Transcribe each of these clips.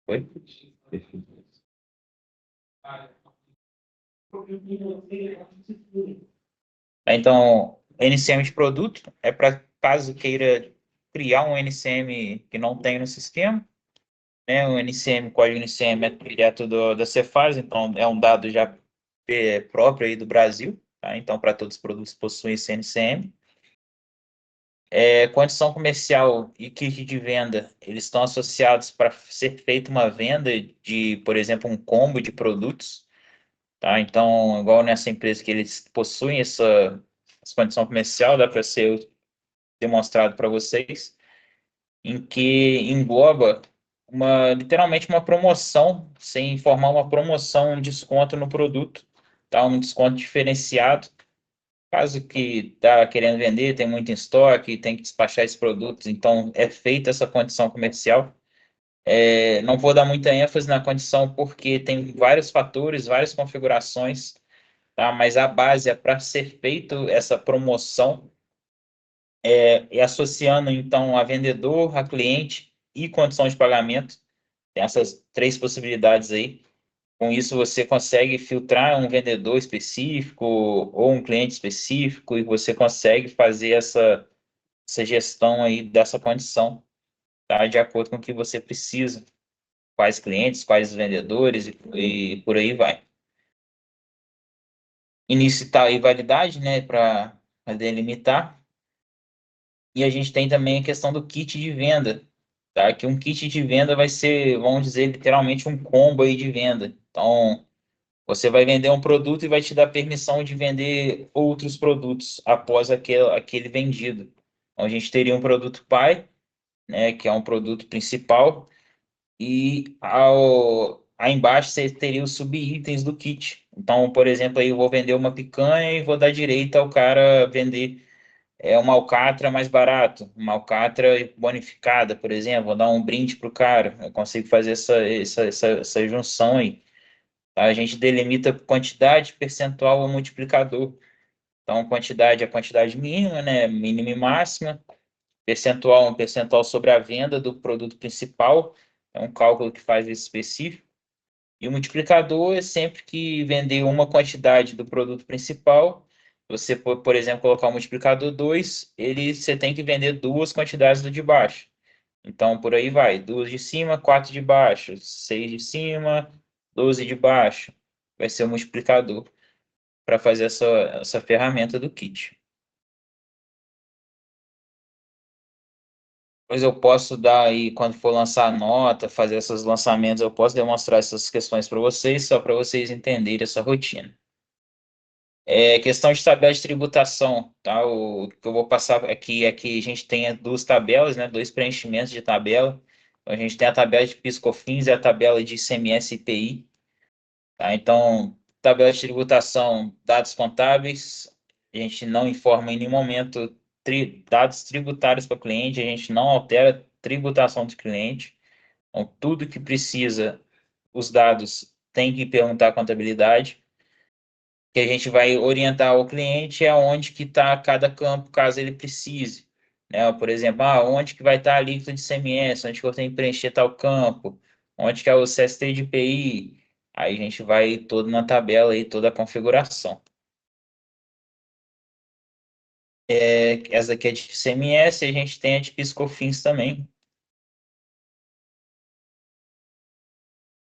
Oi? Então, NCM de produto é para caso queira criar um NCM que não tem no sistema, né? O NCM, o código NCM é direto da Cephas, então é um dado já próprio aí do Brasil, tá? Então, para todos os produtos possuem esse NCM. Condição comercial e kit de venda, eles estão associados para ser feita uma venda de, por exemplo, um combo de produtos, tá? Então, igual nessa empresa que eles possuem essa condição comercial, dá para ser demonstrado para vocês, em que engloba literalmente uma promoção, sem informar uma promoção, um desconto no produto, tá? Um desconto diferenciado. Caso que está querendo vender, tem muito em estoque, tem que despachar esses produtos, então é feita essa condição comercial. Não vou dar muita ênfase na condição porque tem vários fatores, várias configurações, tá? Mas a base é para ser feito essa promoção e associando então a vendedor, a cliente e condição de pagamento. Tem essas três possibilidades aí. Com isso, você consegue filtrar um vendedor específico ou um cliente específico e você consegue fazer essa gestão aí dessa condição, tá? De acordo com o que você precisa. Quais clientes, quais vendedores e por aí vai. Início e validade, né, para delimitar. E a gente tem também a questão do kit de venda, tá? Que um kit de venda vai ser, vamos dizer, literalmente um combo aí de venda. Então, você vai vender um produto e vai te dar permissão de vender outros produtos após aquele vendido. Então, a gente teria um produto pai, né, que é um produto principal, e aí embaixo você teria os subitens do kit. Então, por exemplo, aí eu vou vender uma picanha e vou dar direito ao cara vender uma alcatra mais barato, uma alcatra bonificada, por exemplo, vou dar um brinde para o cara. Eu consigo fazer essa junção aí. A gente delimita quantidade, percentual ou multiplicador. Então, quantidade é a quantidade mínima, né? Mínima e máxima. Percentual é um percentual sobre a venda do produto principal. É um cálculo que faz esse específico. E o multiplicador é sempre que vender uma quantidade do produto principal. Você, por exemplo, colocar o multiplicador 2, você tem que vender duas quantidades do de baixo. Então, por aí vai. Duas de cima, quatro de baixo. Seis de cima, 12 de baixo. Vai ser o multiplicador para fazer essa ferramenta do kit. Depois eu posso dar aí, quando for lançar a nota, fazer esses lançamentos, eu posso demonstrar essas questões para vocês, só para vocês entenderem essa rotina. Questão de tabela de tributação, tá? O que eu vou passar aqui é que a gente tem duas tabelas, né? Dois preenchimentos de tabela. Então, a gente tem a tabela de PIS/COFINS e a tabela de ICMS e IPI, tá? Então, tabela de tributação, dados contábeis, a gente não informa em nenhum momento dados tributários para o cliente, a gente não altera a tributação do cliente. Então, tudo que precisa, os dados tem que perguntar à contabilidade, que a gente vai orientar o cliente aonde que está cada campo, caso ele precise. Né? Por exemplo, onde que vai estar a alíquota de ICMS, onde que eu tenho que preencher tal campo, onde que é o CST de IPI. Aí a gente vai todo na tabela aí, toda a configuração. Essa aqui é de ICMS, a gente tem a de PIS/COFINS também,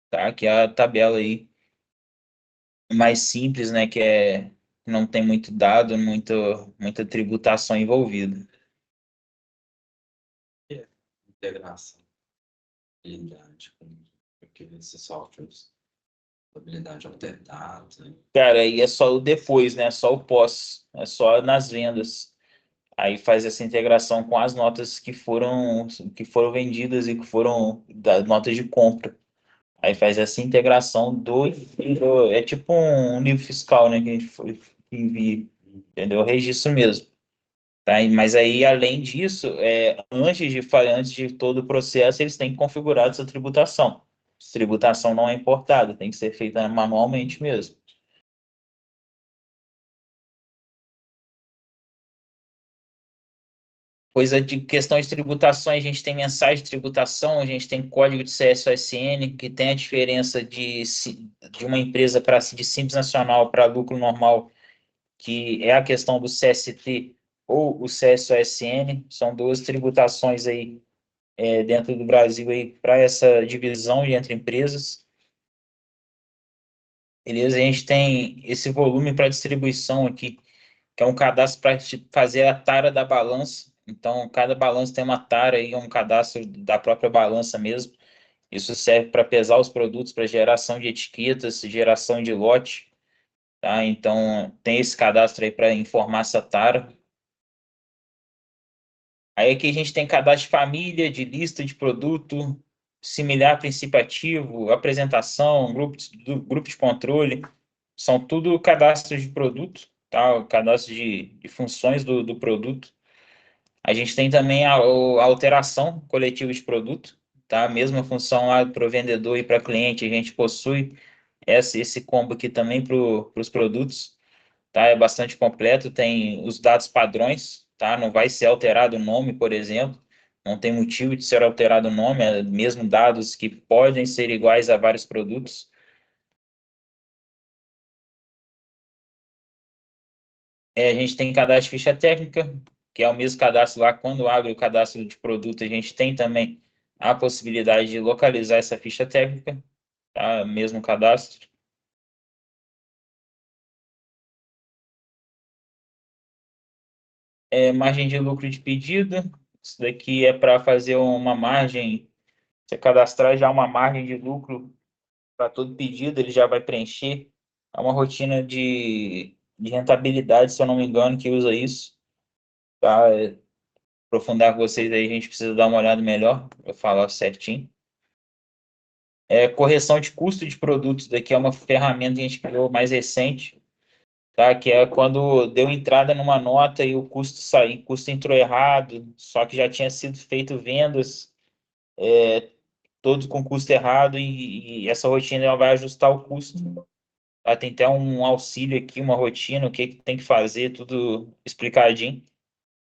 tá? Que é a tabela aí mais simples, né? Não tem muito dado, muita tributação envolvida. É, integração, habilidade com esses softwares, habilidade alternada. Cara, aí é só o depois, né? Só o pós, é só nas vendas. Aí faz essa integração com as notas que foram vendidas e que foram das notas de compra. Aí faz essa integração é tipo um livro fiscal, né? Que a gente envia, entendeu? O registro mesmo. Tá? Mas aí, além disso, antes de todo o processo, eles têm que configurar essa tributação. Tributação não é importada, tem que ser feita manualmente mesmo. Coisa de questão de tributação, a gente tem mensagem de tributação, a gente tem código de CSOSN, que tem a diferença de uma empresa de Simples Nacional para lucro normal, que é a questão do CST ou o CSOSN, são duas tributações aí dentro do Brasil aí para essa divisão entre empresas. Beleza? A gente tem esse volume para distribuição aqui, que é um cadastro para fazer a tara da balança. Então, cada balança tem uma tara e um cadastro da própria balança mesmo. Isso serve para pesar os produtos, para geração de etiquetas, geração de lote, tá? Então, tem esse cadastro aí para informar essa tara. Aí aqui a gente tem cadastro de família, de lista de produto, similar princípio ativo, apresentação, grupo de controle, são tudo cadastros de produto, tá? Cadastro de funções do produto. A gente tem também a alteração coletiva de produto, tá? A mesma função lá para o vendedor e para cliente, a gente possui esse combo aqui também para os produtos, tá? É bastante completo, tem os dados padrões, tá? Não vai ser alterado o nome, por exemplo, não tem motivo de ser alterado o nome, é mesmo dados que podem ser iguais a vários produtos. A gente tem cadastro de ficha técnica, que é o mesmo cadastro lá. Quando abre o cadastro de produto, a gente tem também a possibilidade de localizar essa ficha técnica, tá? Mesmo cadastro. Margem de lucro de pedido. Isso daqui é para fazer uma margem, você cadastrar já uma margem de lucro para todo pedido, ele já vai preencher. É uma rotina de rentabilidade, se eu não me engano, que usa isso. Tá? Aprofundar com vocês aí, a gente precisa dar uma olhada melhor, para falar certinho. Correção de custo de produtos, daqui é uma ferramenta que a gente criou mais recente, tá? Que é quando deu entrada numa nota e o custo entrou errado, só que já tinha sido feito vendas, todos com custo errado, e essa rotina ela vai ajustar o custo. Tá? Tem até um auxílio aqui, uma rotina, o que tem que fazer, tudo explicadinho.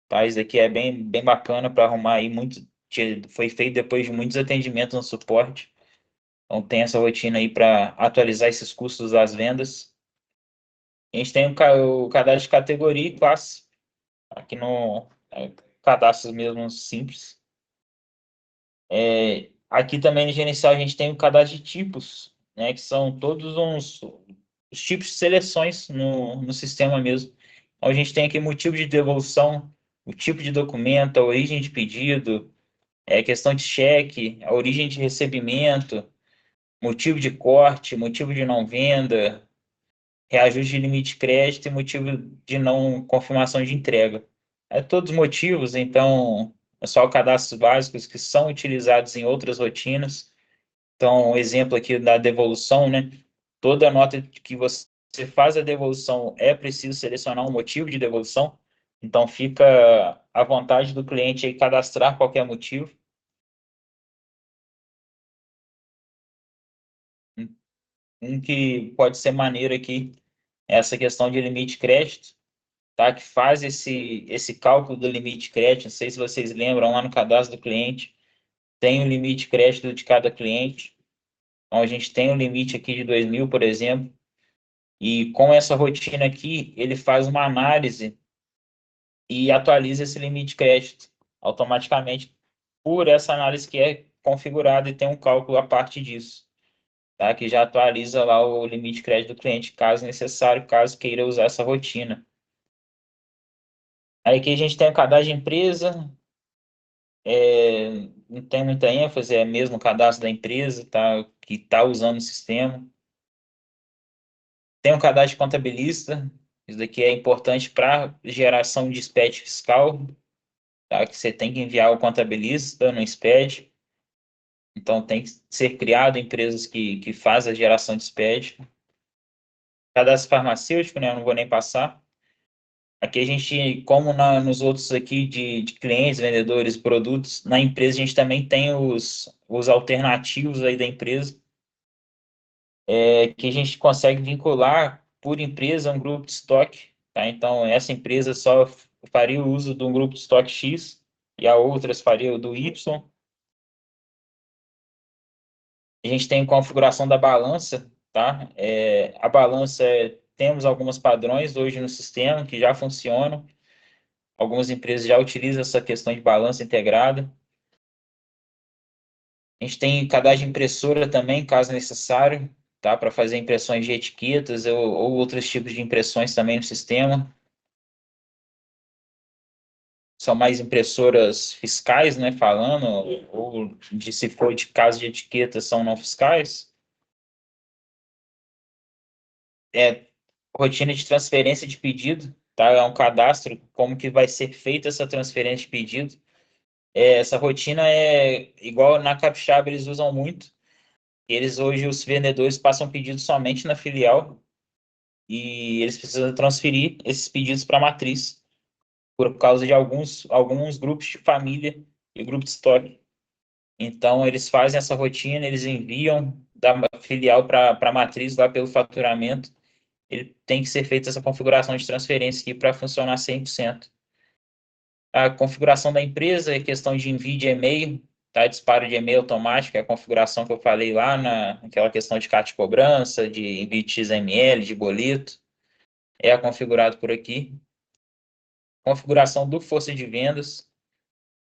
Tá? Isso aqui é bem bacana para arrumar aí foi feito depois de muitos atendimentos no suporte. Então, tem essa rotina aí para atualizar esses custos das vendas. A gente tem o cadastro de categoria e classe. Aqui no cadastro mesmo simples. Aqui também no gerencial a gente tem o cadastro de tipos, né? Que são todos os tipos de seleções no sistema mesmo. Então, a gente tem aqui motivo de devolução, o tipo de documento, a origem de pedido, questão de cheque, a origem de recebimento, motivo de corte, motivo de não venda, reajuste de limite de crédito e motivo de não confirmação de entrega. Todos os motivos, então, é só cadastros básicos que são utilizados em outras rotinas. Então, um exemplo aqui da devolução, né? Toda nota que você faz a devolução é preciso selecionar um motivo de devolução. Então, fica à vontade do cliente aí cadastrar qualquer motivo. Um que pode ser maneiro aqui é essa questão de limite de crédito, tá? Que faz esse cálculo do limite de crédito. Não sei se vocês lembram, lá no cadastro do cliente, tem o limite de crédito de cada cliente. Então, a gente tem um limite aqui de 2.000, por exemplo, e com essa rotina aqui, ele faz uma análise e atualiza esse limite de crédito automaticamente por essa análise que é configurada e tem um cálculo a parte disso, tá? Que já atualiza lá o limite de crédito do cliente, caso necessário, caso queira usar essa rotina. Aí aqui a gente tem o cadastro de empresa, não tem muita ênfase, é mesmo o cadastro da empresa, tá? Que está usando o sistema. Tem o cadastro de contabilista, isso daqui é importante para geração de SPED fiscal, tá? Que você tem que enviar o contabilista no SPED. Então, tem que ser criado empresas que fazem a geração de SPED. Cadastro farmacêutico, né? Eu não vou nem passar. Aqui a gente, como nos outros aqui de clientes, vendedores, produtos, na empresa a gente também tem os alternativos aí da empresa, que a gente consegue vincular por empresa um grupo de estoque, tá? Então, essa empresa só faria o uso de um grupo de estoque X, e a outras faria o do Y. A gente tem configuração da balança, tá? A balança, temos alguns padrões hoje no sistema que já funcionam. Algumas empresas já utilizam essa questão de balança integrada. A gente tem cadastro de impressora também, caso necessário, tá? Para fazer impressões de etiquetas ou outros tipos de impressões também no sistema. São mais impressoras fiscais, né? Falando, ou de se for de caso de etiquetas, são não fiscais. Rotina de transferência de pedido, tá? É um cadastro, como que vai ser feita essa transferência de pedido. Essa rotina é igual na Capixaba, eles usam muito. Eles hoje, os vendedores passam pedidos somente na filial e eles precisam transferir esses pedidos para a matriz por causa de alguns grupos de família e grupo de estoque. Então, eles fazem essa rotina, eles enviam da filial para a matriz lá pelo faturamento. Ele tem que ser feita essa configuração de transferência aqui para funcionar 100%. A configuração da empresa é questão de envio de e-mail, tá? Disparo de e-mail automático, é a configuração que eu falei lá naquela questão de carta de cobrança, de envio de XML, de boleto. É configurado por aqui. Configuração do força de vendas,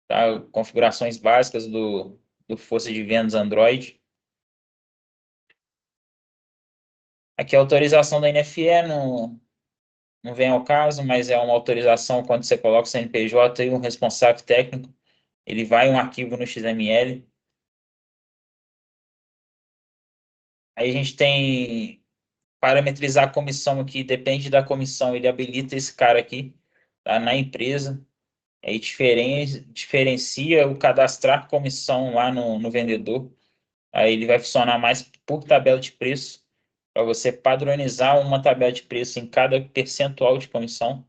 tá? Configurações básicas do força de vendas Android. Aqui a autorização da NFE não vem ao caso, mas é uma autorização quando você coloca o CNPJ e um responsável técnico, ele vai um arquivo no XML. Aí a gente tem parametrizar a comissão aqui, depende da comissão, ele habilita esse cara aqui, tá, na empresa. Aí diferencia o cadastrar comissão lá no vendedor. Aí ele vai funcionar mais por tabela de preço, para você padronizar uma tabela de preço em cada percentual de comissão.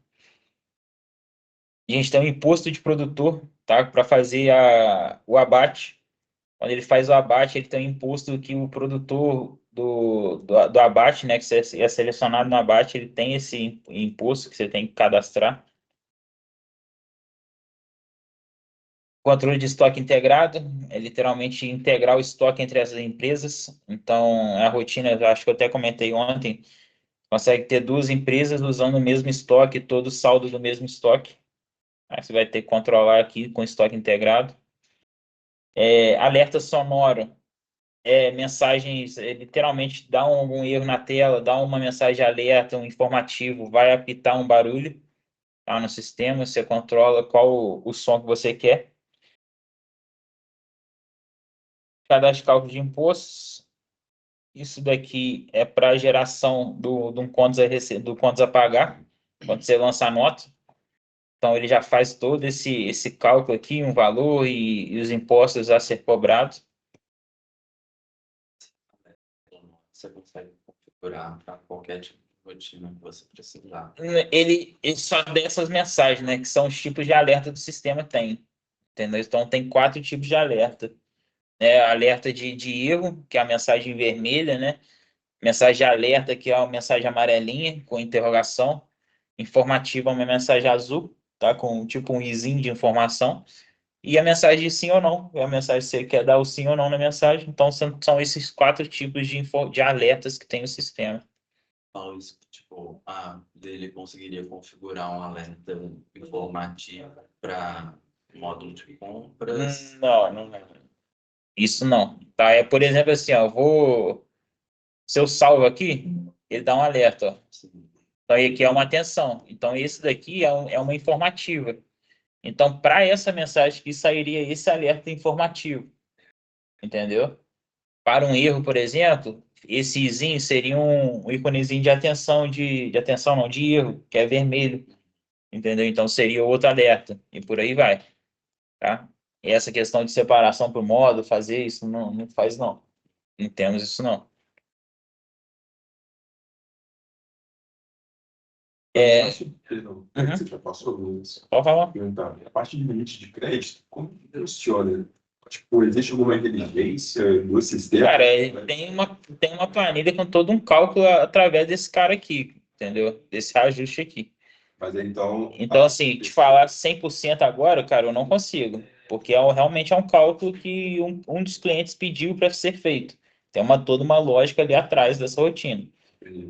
E a gente tem o imposto de produtor, tá? Para fazer o abate. Quando ele faz o abate, ele tem um imposto que o produtor do abate, né? Que você é selecionado no abate, ele tem esse imposto que você tem que cadastrar. Controle de estoque integrado, é literalmente integrar o estoque entre as empresas. Então, a rotina, eu acho que eu até comentei ontem, consegue ter duas empresas usando o mesmo estoque, todo o saldo do mesmo estoque. Aí você vai ter que controlar aqui com estoque integrado. Alerta sonoro, mensagens, literalmente dá algum erro na tela, dá uma mensagem de alerta, um informativo, vai apitar um barulho, tá, no sistema, você controla qual o som que você quer. Cadastro de cálculo de impostos, isso daqui é para geração do contas a pagar, quando você lança a nota. Então, ele já faz todo esse cálculo aqui, um valor e os impostos a ser cobrados. Você consegue configurar para qualquer tipo de rotina que você precisar. Ele só dá essas mensagens, né? Que são os tipos de alerta do sistema tem. Entendeu? Então, tem 4 tipos de alerta. Alerta de erro, que é a mensagem vermelha, né? Mensagem de alerta, que é a mensagem amarelinha, com interrogação. Informativa, uma mensagem azul, tá? Com tipo um izinho de informação. E a mensagem de sim ou não. É a mensagem que você quer dar o sim ou não na mensagem. Então, são esses 4 tipos de alertas que tem o sistema. Então, isso, tipo, ele conseguiria configurar um alerta informativo para módulo de compras. Não. Isso não. Tá? Por exemplo, assim, ó, se eu salvo aqui, ele dá um alerta, ó. Sim. Então, aqui é uma atenção. Então, esse daqui é uma informativa. Então, para essa mensagem aqui, sairia esse alerta informativo. Entendeu? Para um erro, por exemplo, esse izinho seria um íconezinho de atenção, de atenção não, de erro, que é vermelho. Entendeu? Então, seria outro alerta. E por aí vai. Tá? E essa questão de separação por modo, fazer isso, não faz, não. Não temos isso, não. Perdão, você já passou isso. Pode falar. Perguntar. A parte de limite de crédito, como que funciona? Tipo, existe alguma inteligência no sistema? Cara, tem uma planilha com todo um cálculo através desse cara aqui, entendeu? Desse ajuste aqui. Mas então. Então, assim, te falar 100% agora, cara, eu não consigo. Porque realmente é um cálculo que um dos clientes pediu para ser feito. Tem toda uma lógica ali atrás dessa rotina.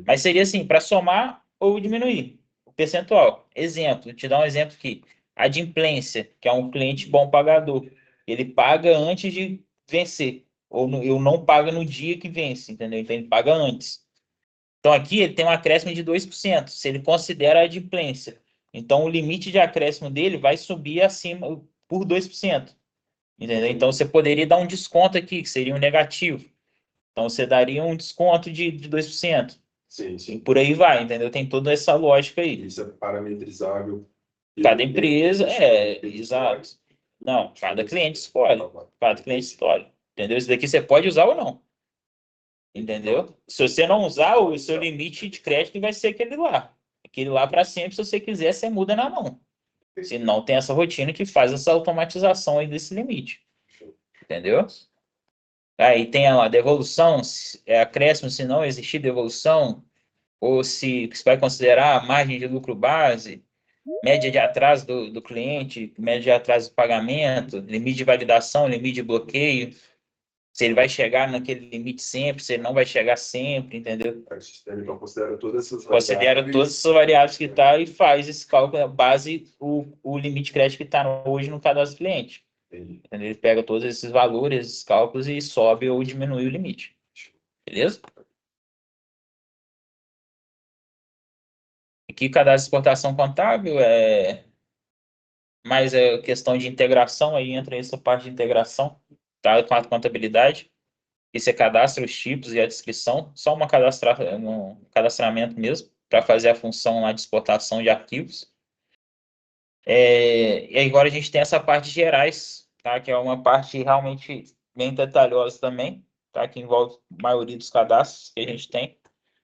Mas seria assim, para somar ou diminuir o percentual. Exemplo, te dar um exemplo aqui. A adimplência, que é um cliente bom pagador, ele paga antes de vencer. Eu não paga no dia que vence, entendeu? Então ele paga antes. Então aqui ele tem um acréscimo de 2%, se ele considera a adimplência. Então o limite de acréscimo dele vai subir acima por 2%. Entendeu? Então você poderia dar um desconto aqui, que seria um negativo. Então você daria um desconto de 2%. Sim, E sim. por aí vai, entendeu? Tem toda essa lógica aí. Isso é parametrizável. Cada empresa, exato. Não, cada cliente escolhe. Cada cliente escolhe. Entendeu? Isso daqui você pode usar ou não. Entendeu? Se você não usar, o seu limite de crédito vai ser aquele lá. Aquele lá para sempre, se você quiser, você muda na mão. Se não, tem essa rotina que faz essa automatização aí desse limite. Entendeu? Aí tem a devolução, acréscimo se não existir devolução, ou se você vai considerar a margem de lucro base, média de atraso do cliente, média de atraso do pagamento, limite de validação, limite de bloqueio, se ele vai chegar naquele limite sempre, se ele não vai chegar sempre, entendeu? O sistema então considera todas essas Considera variáveis. todas essas variáveis que está e faz esse cálculo, base o limite de crédito que está hoje no cadastro do cliente. Entendi. Entendeu? Ele pega todos esses valores, esses cálculos e sobe ou diminui o limite. Beleza? Aqui, cadastro de exportação contábil é mais questão de integração, aí entra essa parte de integração, tá? Com a contabilidade. E você cadastra os tipos e a descrição, só um cadastramento mesmo, para fazer a função lá de exportação de arquivos. E agora a gente tem essa parte de gerais, tá? Que é uma parte realmente bem detalhosa também, tá? Que envolve a maioria dos cadastros que a gente tem.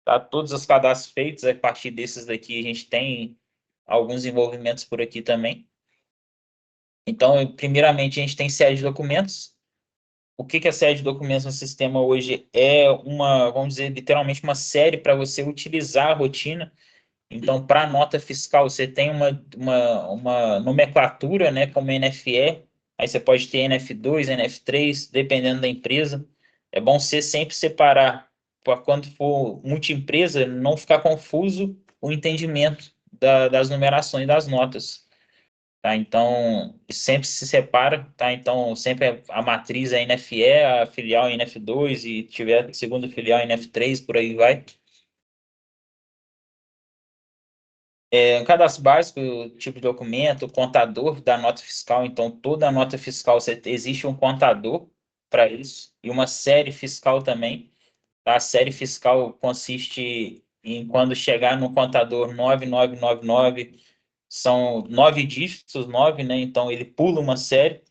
Tá? Todos os cadastros feitos, a partir desses daqui, a gente tem alguns envolvimentos por aqui também. Então, primeiramente, a gente tem série de documentos. O que é série de documentos no sistema hoje? É vamos dizer, literalmente uma série para você utilizar a rotina. Então, para a nota fiscal, você tem uma nomenclatura, né, como NFE, aí você pode ter NF2, NF3, dependendo da empresa. É bom você sempre separar, para quando for multiempresa, não ficar confuso o entendimento das numerações das notas. Tá? Então, sempre se separa, tá? Então, sempre a matriz é NFE, a filial é NF2 e tiver a segunda filial é NF3, por aí vai. Um cadastro básico, tipo de documento, contador da nota fiscal. Então, toda nota fiscal existe um contador para isso e uma série fiscal também. Tá? A série fiscal consiste em quando chegar no contador 9999, são 9 dígitos, 9, né? Então, ele pula uma série.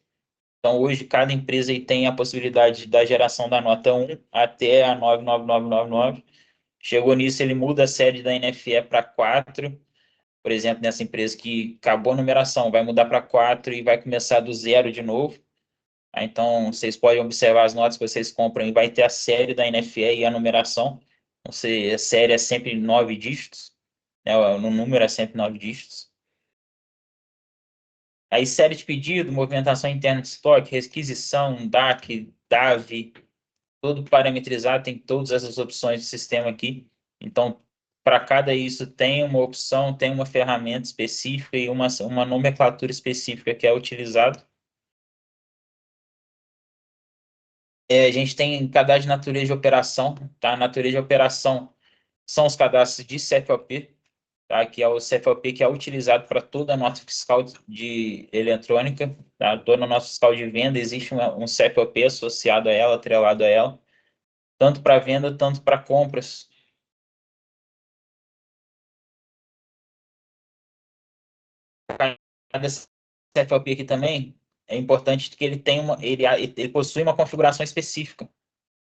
Então, hoje, cada empresa aí tem a possibilidade da geração da nota 1 até a 99999. Chegou nisso, ele muda a série da NFE para 4. Por exemplo, nessa empresa que acabou a numeração, vai mudar para 4 e vai começar do zero de novo. Então, vocês podem observar as notas que vocês compram e vai ter a série da NFE e a numeração. Então, a série é sempre 9 dígitos, né? No número é sempre 9 dígitos. Aí, série de pedido, movimentação interna de estoque, requisição, DAC, DAV, tudo parametrizado, tem todas essas opções de sistema aqui. Então, para cada isso, tem uma opção, tem uma ferramenta específica e uma nomenclatura específica que é utilizado. A gente tem cadastro de natureza de operação, tá? Natureza de operação são os cadastros de CFOP, tá? Que é o CFOP que é utilizado para toda a nota fiscal de eletrônica, tá? Toda nota fiscal de venda existe um CFOP associado a ela, atrelado a ela, tanto para venda, tanto para compras. Cada CFOP aqui também é importante que ele possui uma configuração específica,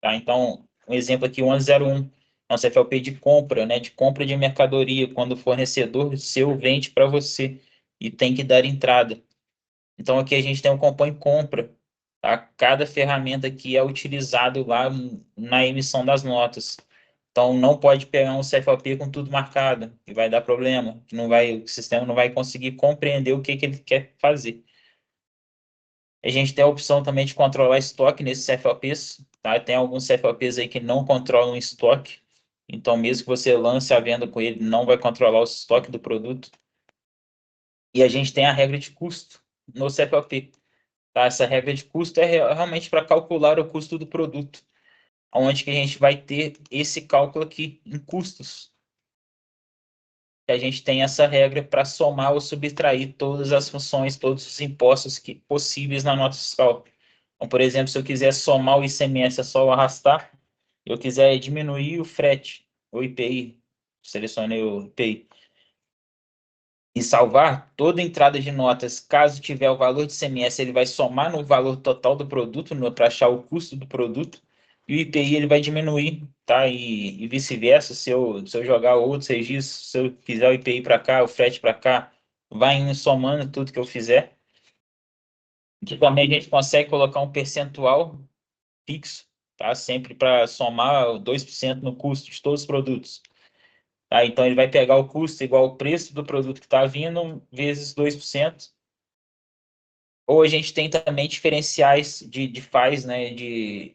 tá? Então, um exemplo aqui, o 1101 é um CFOP de compra, né? De compra de mercadoria, quando o fornecedor seu vende para você e tem que dar entrada. Então, aqui a gente tem um compõe compra, tá? Cada ferramenta aqui é utilizado lá na emissão das notas. Então, não pode pegar um CFOP com tudo marcado, que vai dar problema, que não vai, o sistema não vai conseguir compreender o que ele quer fazer. A gente tem a opção também de controlar estoque nesses CFOPs, tá? Tem alguns CFOPs aí que não controlam estoque, então mesmo que você lance a venda com ele, não vai controlar o estoque do produto. E a gente tem a regra de custo no CFOP, tá? Essa regra de custo é realmente para calcular o custo do produto, onde que a gente vai ter esse cálculo aqui em custos. Que a gente tem essa regra para somar ou subtrair todas as funções, todos os impostos possíveis na nota fiscal. Então, por exemplo, se eu quiser somar o ICMS, é só eu arrastar. Eu quiser diminuir o frete, o IPI, selecionei o IPI, e salvar toda entrada de notas, caso tiver o valor de ICMS, ele vai somar no valor total do produto, para achar o custo do produto, e o IPI ele vai diminuir, tá? E vice-versa, se eu jogar outros registros, se eu fizer o IPI para cá, o frete para cá, vai indo somando tudo que eu fizer. Aqui também a gente consegue colocar um percentual fixo, tá? Sempre para somar 2% no custo de todos os produtos. Tá? Então ele vai pegar o custo igual ao preço do produto que está vindo, vezes 2%. Ou a gente tem também diferenciais de FAIs, né? De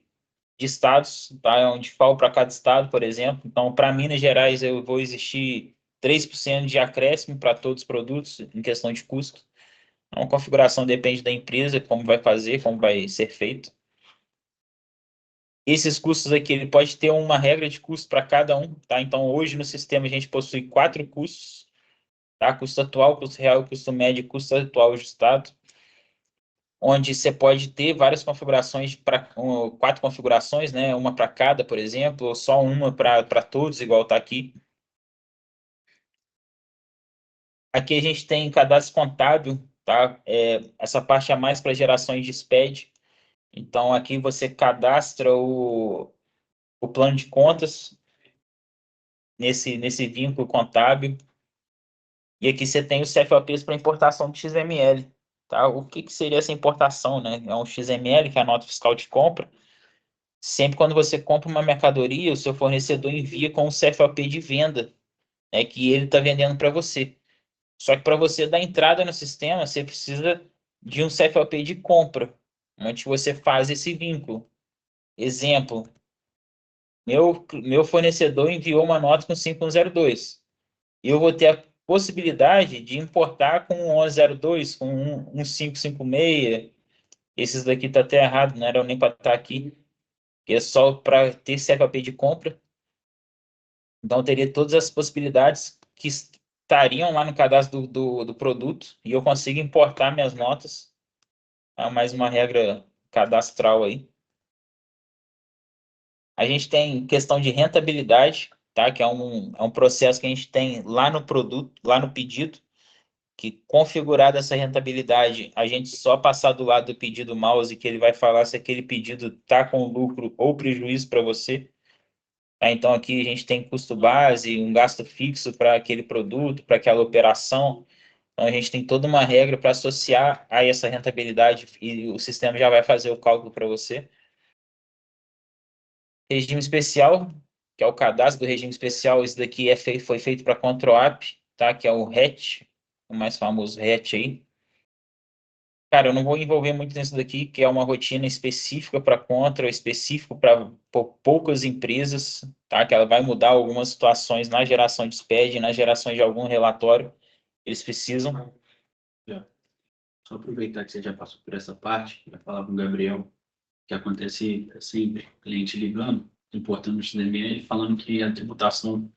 estados, tá? Um FAO para cada estado, por exemplo. Então, para Minas Gerais, eu vou existir 3% de acréscimo para todos os produtos, em questão de custo. Então, a configuração depende da empresa, como vai fazer, como vai ser feito. Esses custos aqui, ele pode ter uma regra de custo para cada um, tá? Então, hoje no sistema a gente possui 4 custos, tá? Custo atual, custo real, custo médio e custo atual ajustado, onde você pode ter várias configurações, 4 configurações, né? Uma para cada, por exemplo, ou só uma para todos, igual está aqui. Aqui a gente tem cadastro contábil, tá? Essa parte é mais para gerações de SPED. Então, aqui você cadastra o plano de contas nesse vínculo contábil. E aqui você tem os CFOPs para importação de XML. Tá? O que seria essa importação? Né? É um XML, que é a nota fiscal de compra. Sempre quando você compra uma mercadoria, o seu fornecedor envia com um CFOP de venda, né, que ele está vendendo para você. Só que para você dar entrada no sistema, você precisa de um CFOP de compra, onde você faz esse vínculo. Exemplo, meu fornecedor enviou uma nota com 5102. Eu vou ter a possibilidade de importar com 1102, com 1556. Esses daqui tá até errado, não era nem para estar aqui, que é só para ter CFP de compra. Então, eu teria todas as possibilidades que estariam lá no cadastro do produto e eu consigo importar minhas notas. É mais uma regra cadastral aí. A gente tem questão de rentabilidade, tá? Que é um processo que a gente tem lá no produto, lá no pedido, que configurada essa rentabilidade, a gente só passar do lado do pedido mouse que ele vai falar se aquele pedido está com lucro ou prejuízo para você. Tá? Então aqui a gente tem custo base, um gasto fixo para aquele produto, para aquela operação. Então a gente tem toda uma regra para associar a essa rentabilidade e o sistema já vai fazer o cálculo para você. Regime especial, que é o cadastro do regime especial, isso daqui foi feito para ControlApp, tá? Que é o RET, o mais famoso RET aí. Cara, eu não vou envolver muito nisso daqui, que é uma rotina específica para Contra, específico para poucas empresas, tá? Que ela vai mudar algumas situações na geração de SPED, na geração de algum relatório. Eles precisam. Só aproveitar que você já passou por essa parte, vai falar com o Gabriel, que acontece sempre, cliente ligando, importando o XML, falando que a tributação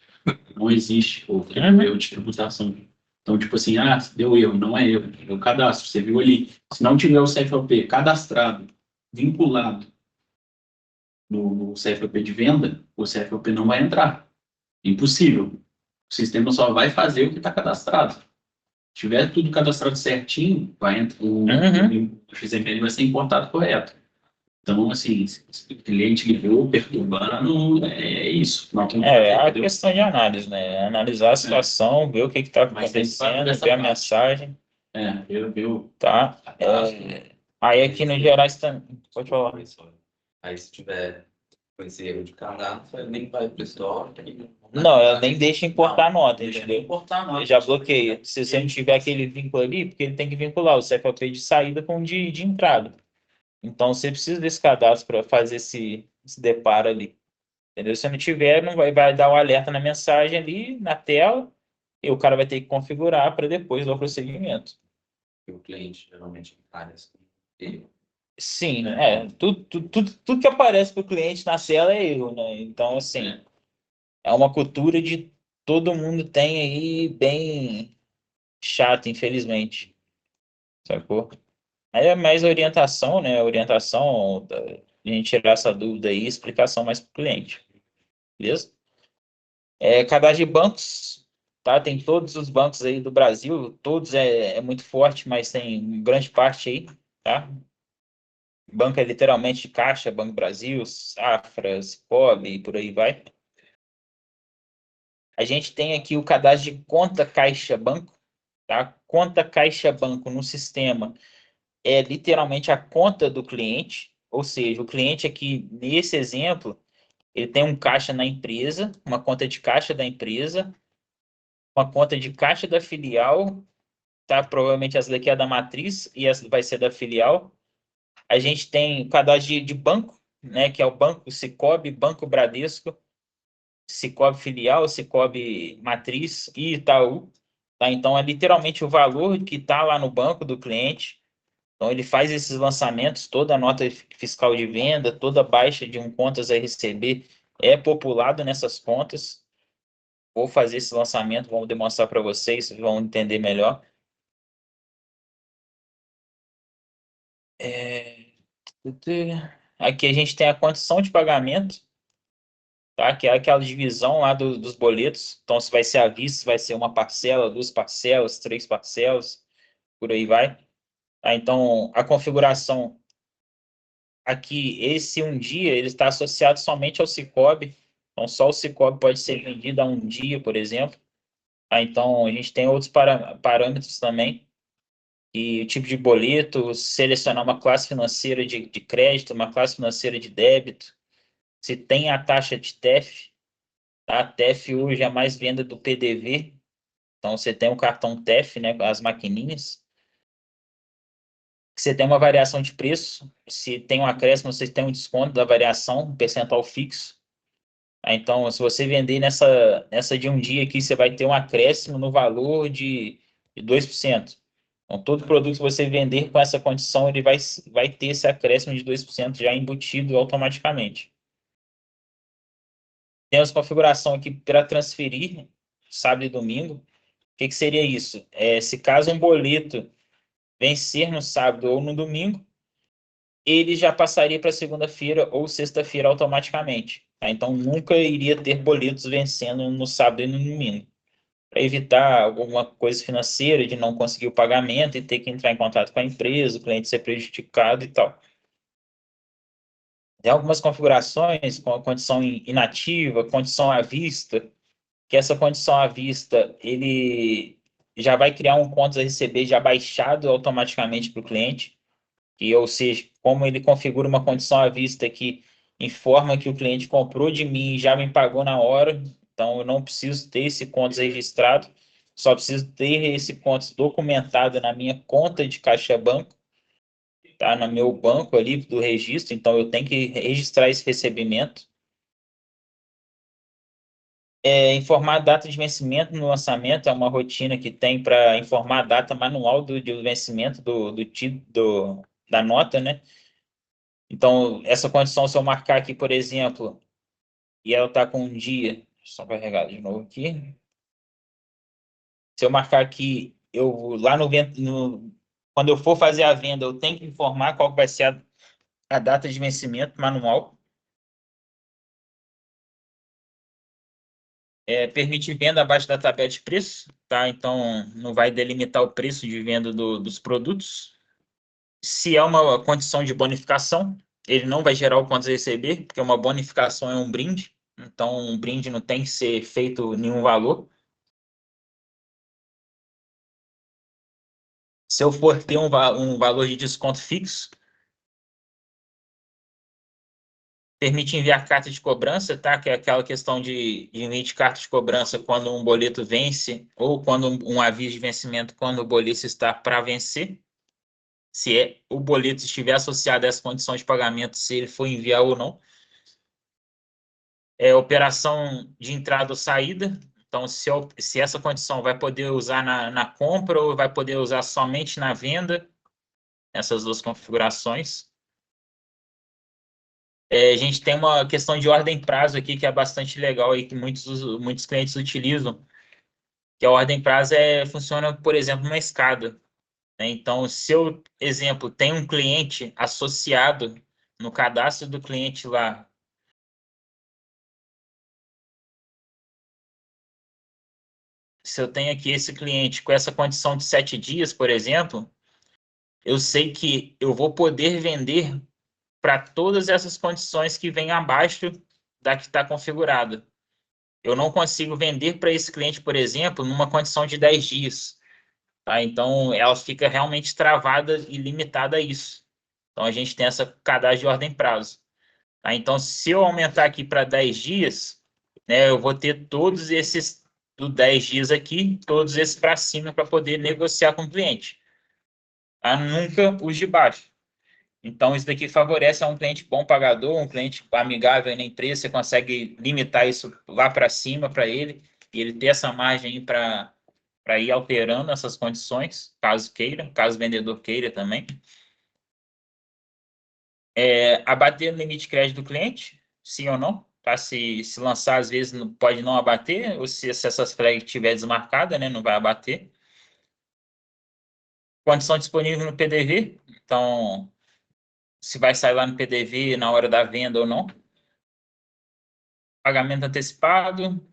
não existe, ou que deu erro de tributação. Então, tipo assim, deu erro, não é erro, é o cadastro, você viu ali. Se não tiver o CFOP cadastrado, vinculado no CFOP de venda, o CFOP não vai entrar. Impossível. O sistema só vai fazer o que está cadastrado. Se tiver tudo cadastrado certinho, vai entrar, o XML vai ser importado correto. Então, assim, se o cliente ligou perturbando, é isso. Não tem a questão de análise, né? Analisar a situação, ver o que está acontecendo, ver a mensagem. Eu. Tá? Aí aqui no Gerais também. Pode falar. Aí se tiver Com esse erro de cadastro, ele nem vai pro estoque. Não, ela nem deixa importar nota, Deixa entendeu? eu importar nota. Já bloqueia. Se você não tiver aquele vínculo ali, porque ele tem que vincular o CFOP de saída com o de entrada. Então, você precisa desse cadastro para fazer esse deparo ali. Entendeu? Se não tiver, não vai dar um alerta na mensagem ali, na tela, e o cara vai ter que configurar para depois dar o procedimento. E o cliente geralmente encara esse erro. Sim, tudo que aparece para o cliente na tela é erro, né? Então, assim, é uma cultura de todo mundo tem aí bem chata, infelizmente. Sacou? Aí é mais orientação, né? Orientação, a gente tirar essa dúvida aí, explicação mais para o cliente. Beleza? Cadastro de bancos, tá? Tem todos os bancos aí do Brasil, todos é muito forte, mas tem grande parte aí, tá? Banco é literalmente Caixa, Banco Brasil, Safra, Cicobi, e por aí vai. A gente tem aqui o cadastro de conta Caixa Banco, tá? Conta Caixa Banco no sistema é literalmente a conta do cliente, ou seja, o cliente aqui, nesse exemplo, ele tem um caixa na empresa, uma conta de caixa da empresa, uma conta de caixa da filial, tá? Provavelmente essa daqui é da matriz e essa vai ser da filial. A gente tem o cadastro de banco, né? Que é o Banco Cicobi, Banco Bradesco, Cicobi filial, Cicobi matriz e Itaú. Tá? Então, é literalmente o valor que está lá no banco do cliente. Então, ele faz esses lançamentos, toda a nota fiscal de venda, toda baixa de um contas a receber é populado nessas contas. Vou fazer esse lançamento, vou demonstrar para vocês, vão entender melhor. É, Aqui a gente tem a condição de pagamento, tá? Que é aquela divisão lá dos boletos. Então, se vai ser à vista, se vai ser uma parcela, duas parcelas, três parcelas, por aí vai. Tá? Então, a configuração aqui, esse um dia, ele está associado somente ao Cicobi. Então, só o Cicobi pode ser vendido a um dia, por exemplo. Tá? Então, a gente tem outros parâmetros também. E o tipo de boleto, selecionar uma classe financeira de crédito, uma classe financeira de débito. Se tem a taxa de TEF, tá? A TEF hoje é a mais venda do PDV. Então, você tem o cartão TEF, né, as maquininhas. Você tem uma variação de preço. Se tem um acréscimo, você tem um desconto da variação, um percentual fixo. Então, se você vender nessa de um dia aqui, você vai ter um acréscimo no valor de 2%. Então, todo produto que você vender com essa condição, ele vai ter esse acréscimo de 2% já embutido automaticamente. Temos configuração aqui para transferir sábado e domingo. O que seria isso? Se caso um boleto vencer no sábado ou no domingo, ele já passaria para segunda-feira ou sexta-feira automaticamente. Tá? Então, nunca iria ter boletos vencendo no sábado e no domingo. Para evitar alguma coisa financeira de não conseguir o pagamento e ter que entrar em contato com a empresa, o cliente ser prejudicado e tal. Tem algumas configurações com a condição inativa, condição à vista, que essa condição à vista, ele já vai criar um contas a receber já baixado automaticamente para o cliente, ou seja, como ele configura uma condição à vista que informa que o cliente comprou de mim e já me pagou na hora, então eu não preciso ter esse contas registrado, só preciso ter esse contas documentado na minha conta de caixa banco, tá? No meu banco ali do registro, então eu tenho que registrar esse recebimento. Informar a data de vencimento no lançamento é uma rotina que tem para informar a data manual do vencimento da nota, né? Então, essa condição, se eu marcar aqui, por exemplo, e ela está com um dia, só carregar de novo aqui. Se eu marcar aqui, lá quando eu for fazer a venda, eu tenho que informar qual vai ser a data de vencimento manual. Permite venda abaixo da tabela de preço, tá? Então, não vai delimitar o preço de venda dos produtos. Se é uma condição de bonificação, ele não vai gerar o quanto receber, porque uma bonificação é um brinde. Então, um brinde não tem que ser feito nenhum valor. Se eu for ter um valor de desconto fixo, Permite enviar carta de cobrança, tá? Que é aquela questão de limite de carta de cobrança quando um boleto vence ou quando um aviso de vencimento quando o boleto está para vencer. Se o boleto estiver associado a essa condição de pagamento, se ele for enviar ou não. Operação de entrada ou saída. Então, se essa condição vai poder usar na compra ou vai poder usar somente na venda, essas duas configurações. A gente tem uma questão de ordem prazo aqui que é bastante legal e que muitos clientes utilizam, que a ordem prazo funciona, por exemplo, uma escada, né? Então, se eu, exemplo, tem um cliente associado no cadastro do cliente lá, se eu tenho aqui esse cliente com essa condição de 7 dias, por exemplo, eu sei que eu vou poder vender para todas essas condições que vêm abaixo da que está configurada. Eu não consigo vender para esse cliente, por exemplo, numa condição de 10 dias. Tá? Então, ela fica realmente travada e limitada a isso. Então, a gente tem essa cadastro de ordem prazo. Tá? Então, se eu aumentar aqui para 10 dias, né, eu vou ter todos esses do 10 dias aqui, todos esses para cima para poder negociar com o cliente. Tá? Nunca os de baixo. Então, isso daqui favorece a um cliente bom pagador, um cliente amigável na empresa, você consegue limitar isso lá para cima para ele, e ele ter essa margem para ir alterando essas condições, caso queira, caso o vendedor queira também. Abater o limite de crédito do cliente, sim ou não? Tá? Se lançar, às vezes, pode não abater, ou se essas flags estiver desmarcada, né, não vai abater. Condição disponível no PDV, então, se vai sair lá no PDV na hora da venda ou não. Pagamento antecipado.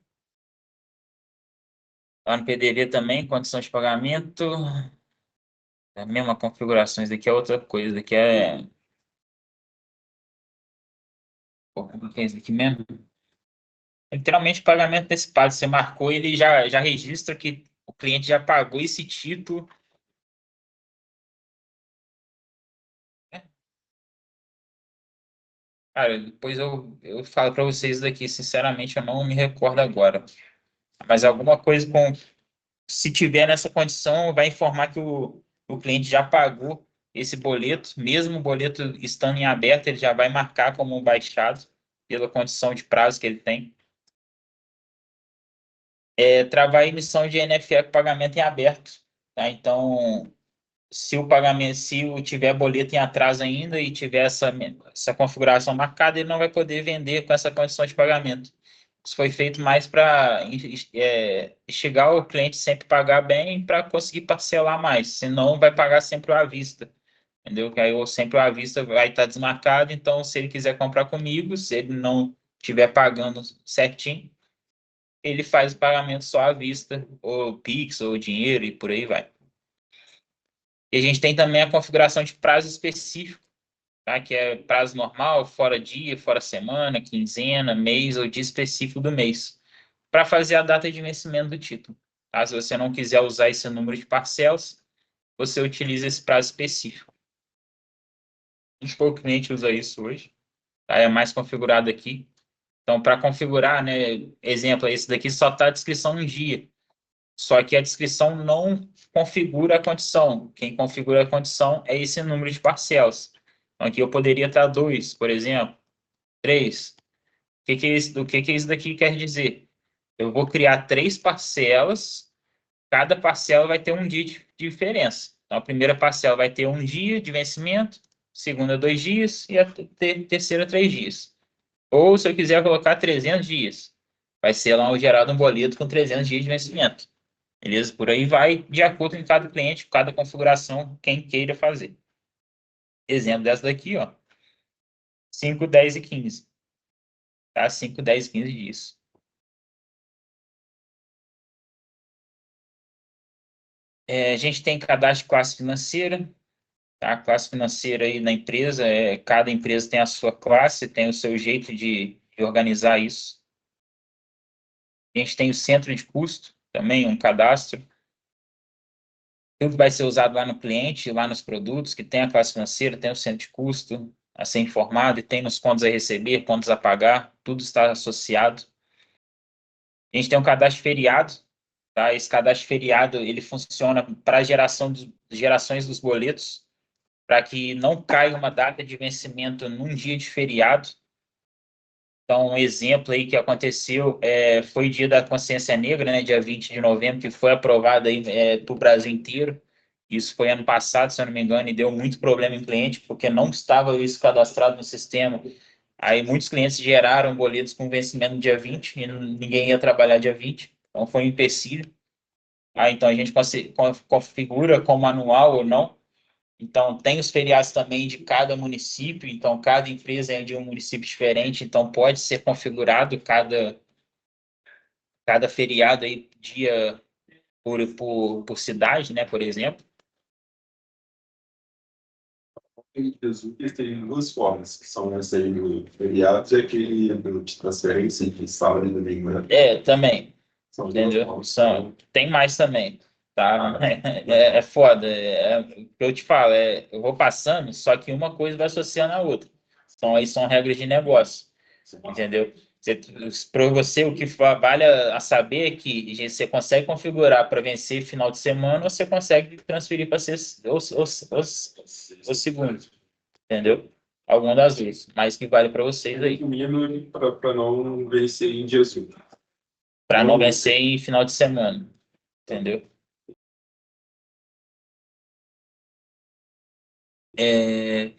Lá no PDV também, condição de pagamento. É a mesma configuração, isso daqui é outra coisa. Isso daqui é. Pô, como que é isso aqui mesmo? Literalmente pagamento antecipado. Você marcou, ele já registra que o cliente já pagou esse título. Cara, depois eu falo para vocês daqui, sinceramente, eu não me recordo agora. Mas alguma coisa com. Se tiver nessa condição, vai informar que o cliente já pagou esse boleto, mesmo o boleto estando em aberto, ele já vai marcar como baixado pela condição de prazo que ele tem. Travar a emissão de NFE com pagamento em aberto. Tá? Então, se o pagamento, se tiver boleto em atraso ainda e tiver essa configuração marcada, ele não vai poder vender com essa condição de pagamento. Isso foi feito mais para chegar o cliente sempre pagar bem para conseguir parcelar mais, senão vai pagar sempre à vista, entendeu? Que aí sempre à vista vai estar desmarcado, então se ele quiser comprar comigo, se ele não estiver pagando certinho, ele faz o pagamento só à vista, ou Pix, ou dinheiro, e por aí vai. E a gente tem também a configuração de prazo específico, tá? Que é prazo normal, fora dia, fora semana, quinzena, mês ou dia específico do mês, para fazer a data de vencimento do título. Tá? Se você não quiser usar esse número de parcelas, você utiliza esse prazo específico. Muito pouco cliente usa isso hoje, tá? É mais configurado aqui. Então, para configurar, né, exemplo, esse daqui só está a descrição no dia. Só que a descrição não configura a condição. Quem configura a condição é esse número de parcelas. Então, aqui eu poderia estar 2, por exemplo, 3. O que isso daqui quer dizer? Eu vou criar 3 parcelas, cada parcela vai ter um dia de diferença. Então, a primeira parcela vai ter 1 dia de vencimento, a segunda 2 dias e a terceira 3 dias. Ou, se eu quiser colocar 300 dias, vai ser lá gerado um boleto com 300 dias de vencimento. Beleza? Por aí vai, de acordo com cada cliente, cada configuração, quem queira fazer. Exemplo dessa daqui, ó. 5, 10 e 15. Tá? 5, 10 e 15 dias. A gente tem cadastro de classe financeira. Tá? A classe financeira aí na empresa, cada empresa tem a sua classe, tem o seu jeito de organizar isso. A gente tem o centro de custo, também um cadastro. Tudo vai ser usado lá no cliente, lá nos produtos, que tem a classe financeira, tem o centro de custo. a ser informado e tem nos pontos a receber, pontos a pagar, tudo está associado. A gente tem um cadastro feriado, tá? Esse cadastro feriado, ele funciona para a gerações dos boletos, para que não caia uma data de vencimento num dia de feriado. Então, um exemplo aí que aconteceu foi o Dia da Consciência Negra, né, dia 20 de novembro, que foi aprovado aí para o Brasil inteiro. Isso foi ano passado, se eu não me engano, e deu muito problema em cliente, porque não estava isso cadastrado no sistema. Aí muitos clientes geraram boletos com vencimento no dia 20 e ninguém ia trabalhar dia 20. Então, foi um empecilho. Então, a gente configura como anual ou não. Então, tem os feriados também de cada município, então cada empresa é de um município diferente, então pode ser configurado cada feriado aí, dia por cidade, né, por exemplo. Em Jesus tem duas formas, que são essa aí do feriado e aquele de transferência de sábado e domingo, né? Também, São duas entendeu? formas. Tem mais também, tá? É foda, o que eu te falo, eu vou passando, só que uma coisa vai associando a outra. Então, aí são regras de negócio. Entendeu? Para você, o que vale a saber é que você consegue configurar para vencer final de semana ou você consegue transferir para ser o segundo, entendeu? Alguma das vezes, mas que vale para vocês aí, Resumindo, para não vencer em Jesus. para não vencer em final de semana, entendeu?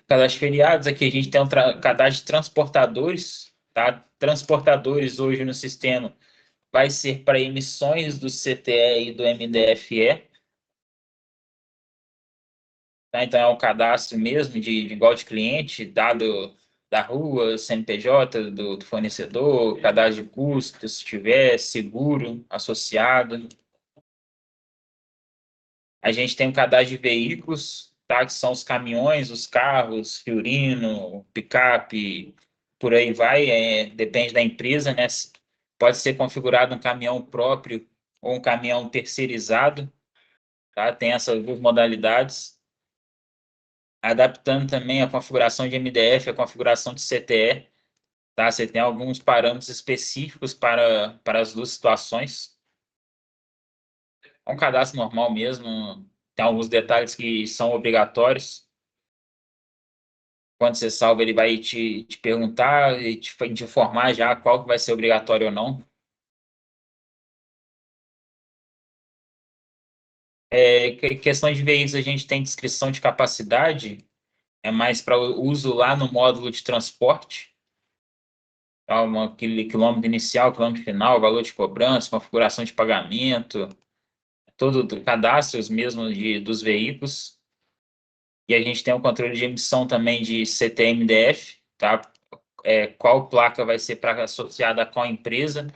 Cadastro de feriados, aqui a gente tem um cadastro de transportadores, tá? Transportadores hoje no sistema vai ser para emissões do CTE e do MDFE. Tá? Então, é um cadastro mesmo de igual de cliente, dado da rua, CNPJ do fornecedor, cadastro de custo, se tiver, seguro associado. A gente tem um cadastro de veículos, tá? Que são os caminhões, os carros, Fiorino, picape, por aí vai, depende da empresa, né? Pode ser configurado um caminhão próprio ou um caminhão terceirizado, tá? Tem essas duas modalidades. Adaptando também a configuração de MDF, a configuração de CTE, tá? Você tem alguns parâmetros específicos para as duas situações. É um cadastro normal mesmo, tem alguns detalhes que são obrigatórios. Quando você salva, ele vai te perguntar e te informar já qual que vai ser obrigatório ou não. Questões de veículos, a gente tem descrição de capacidade, é mais para uso lá no módulo de transporte. Aquele quilômetro inicial, quilômetro final, valor de cobrança, configuração de pagamento, todo cadastros mesmo dos veículos. E a gente tem o controle de emissão também de CTMDF, tá? Qual placa vai ser associada a qual empresa.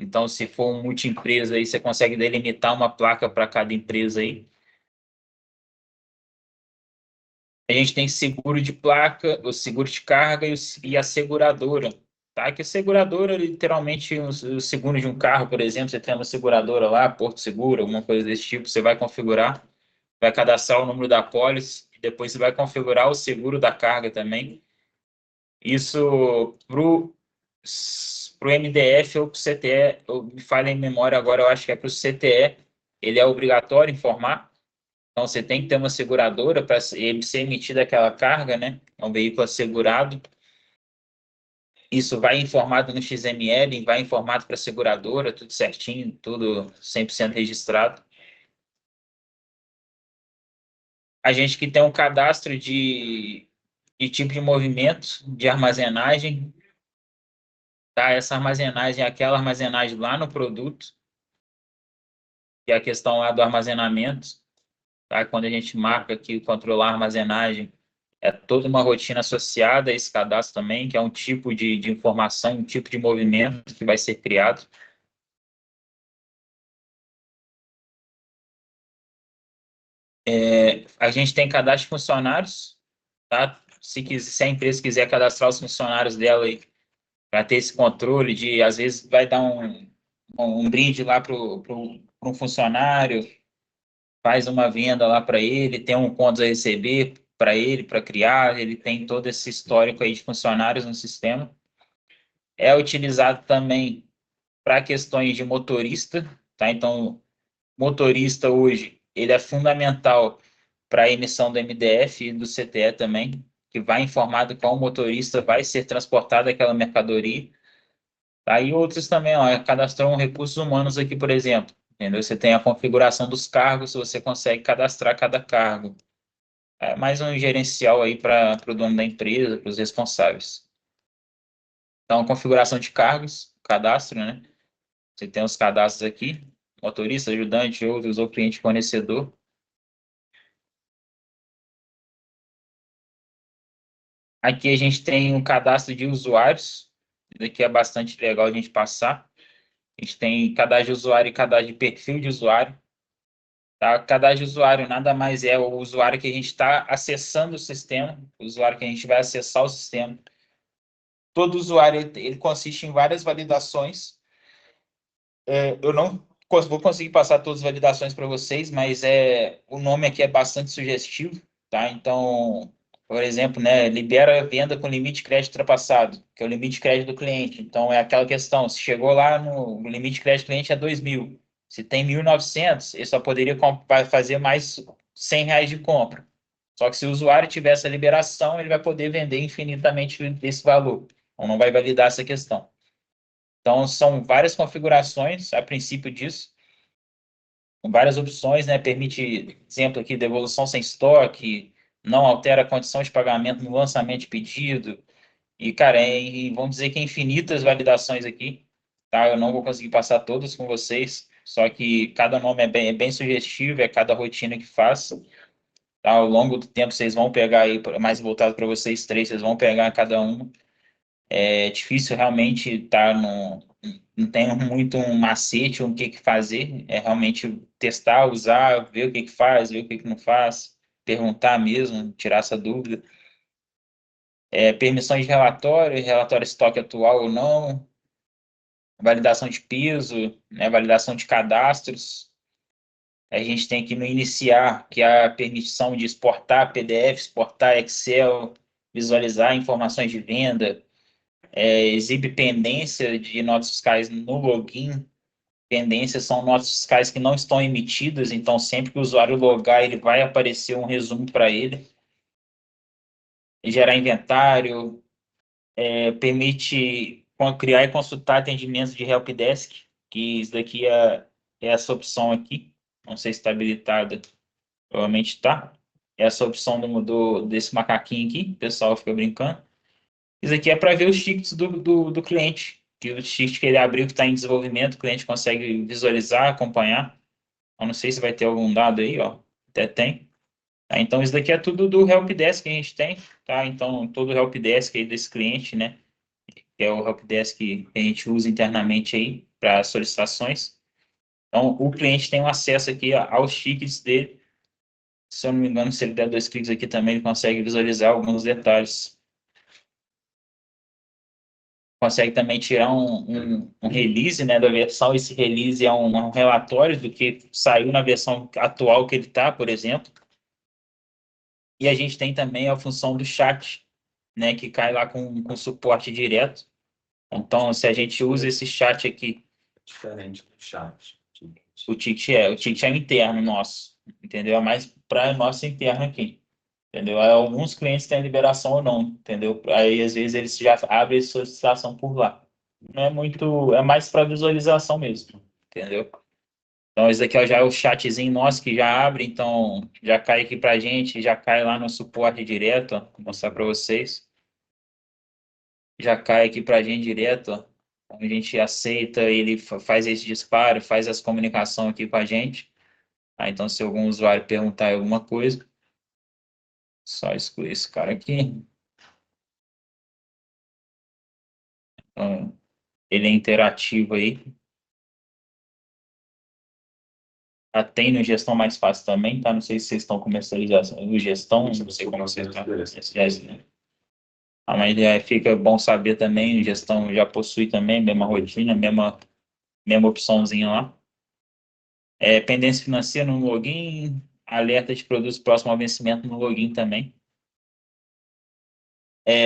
Então, se for um multi-empresa, aí você consegue delimitar uma placa para cada empresa aí. A gente tem seguro de placa, o seguro de carga e a seguradora. Tá? Que a seguradora, literalmente, o seguro de um carro, por exemplo, você tem uma seguradora lá, Porto Seguro, alguma coisa desse tipo, você vai configurar, vai cadastrar o número da pólice, e depois você vai configurar o seguro da carga também. Isso para o MDF ou para o CTE, eu me falha em memória agora, eu acho que é para o CTE, ele é obrigatório informar. Então, você tem que ter uma seguradora para ser emitida aquela carga, né? É um veículo assegurado. Isso vai informado no XML, vai informado para a seguradora, tudo certinho, tudo 100% registrado. A gente que tem um cadastro de tipo de movimento, de armazenagem, tá? Essa armazenagem é aquela armazenagem lá no produto, que é a questão lá do armazenamento, tá? Quando a gente marca aqui controlar a armazenagem, é toda uma rotina associada a esse cadastro também, que é um tipo de informação, um tipo de movimento que vai ser criado. A gente tem cadastro de funcionários, tá? Se a empresa quiser cadastrar os funcionários dela aí, para ter esse controle de, às vezes, vai dar um brinde lá para um funcionário, faz uma venda lá para ele, tem um contas a receber, para ele, para criar, ele tem todo esse histórico aí de funcionários no sistema. É utilizado também para questões de motorista, tá? Então, motorista hoje, ele é fundamental para a emissão do MDF e do CTE também, que vai informar de qual motorista vai ser transportada aquela mercadoria. Tá? E outros também, ó, cadastrou recursos humanos aqui, por exemplo. Entendeu? Você tem a configuração dos cargos, você consegue cadastrar cada cargo. É mais um gerencial aí para o dono da empresa, para os responsáveis. Então, configuração de cargos, cadastro, né? Você tem os cadastros aqui, motorista, ajudante, outros, ou cliente fornecedor. Aqui a gente tem um cadastro de usuários. Isso aqui é bastante legal a gente passar. A gente tem cadastro de usuário e cadastro de perfil de usuário. Tá? Cadastro de usuário nada mais é o usuário que a gente está acessando o sistema, o usuário que a gente vai acessar o sistema. Todo usuário ele consiste em várias validações. Eu não vou conseguir passar todas as validações para vocês, mas o nome aqui é bastante sugestivo, tá? Então, por exemplo, né, libera a venda com limite de crédito ultrapassado, que é o limite de crédito do cliente. Então, é aquela questão, se chegou lá no limite de crédito do cliente é 2.000, se tem 1.900, ele só poderia fazer mais R$ 100 de compra. Só que se o usuário tiver essa liberação, ele vai poder vender infinitamente esse valor. Então, não vai validar essa questão. Então, são várias configurações a princípio disso, com várias opções, né? Permite, exemplo aqui, devolução sem estoque, não altera a condição de pagamento no lançamento de pedido. E, cara, vamos dizer que infinitas validações aqui, tá? Eu não vou conseguir passar todas com vocês, só que cada nome é bem sugestivo, é cada rotina que faz. Tá? Ao longo do tempo, vocês vão pegar aí, mais voltado para vocês três, vocês vão pegar cada um. É difícil realmente estar no. Não tem muito um macete, um que fazer. É realmente testar, usar, ver o que faz, ver o que não faz, perguntar mesmo, tirar essa dúvida. Permissões de relatório, relatório estoque atual ou não, validação de peso, né, validação de cadastros. A gente tem aqui no iniciar, que é a permissão de exportar PDF, exportar Excel, visualizar informações de venda, exibe pendência de notas fiscais no login. Pendências são notas fiscais que não estão emitidas, então sempre que o usuário logar, ele vai aparecer um resumo para ele. Gerar inventário, permite criar e consultar atendimentos de helpdesk, que isso daqui é essa opção aqui. Não sei se está habilitada, provavelmente está. Essa opção desse macaquinho aqui, o pessoal fica brincando. Isso aqui é para ver os tickets do cliente, que o ticket que ele abriu que está em desenvolvimento, o cliente consegue visualizar, acompanhar. Eu não sei se vai ter algum dado aí, ó. Até tem. Tá? Então, isso daqui é tudo do helpdesk que a gente tem, tá? Então, todo o helpdesk aí desse cliente, né? Que é o helpdesk que a gente usa internamente aí para solicitações. Então, o cliente tem um acesso aqui aos tickets dele. Se eu não me engano, se ele der 2 cliques aqui também, ele consegue visualizar alguns detalhes. Consegue também tirar um release, né, da versão. Esse release é um relatório do que saiu na versão atual que ele está, por exemplo. E a gente tem também a função do chat, né, que cai lá com suporte direto. Então, se a gente usa esse chat aqui, Diferente do chat. o ticket é interno nosso, entendeu? É mais para nosso interno aqui, entendeu? Aí, alguns clientes têm liberação ou não, entendeu? Aí, às vezes, eles já abrem solicitação por lá. Não é muito, é mais para visualização mesmo, entendeu? Então, esse aqui ó, já é o chatzinho nosso que já abre, então já cai aqui para a gente, já cai lá no suporte direto, ó, vou mostrar para vocês. Já cai aqui para a gente direto, ó. A gente aceita, ele faz esse disparo, faz essa comunicação aqui com a gente. Então, se algum usuário perguntar alguma coisa, só excluir esse cara aqui. Então, ele é interativo aí. Tem no Gestão Mais Fácil também, tá? Não sei se vocês estão comercialização no Gestão, não sei como vocês estão. Mas fica bom saber também, Gestão já possui também, mesma rotina, mesma opçãozinha lá. Pendência financeira no login, alerta de produtos próximo ao vencimento no login também.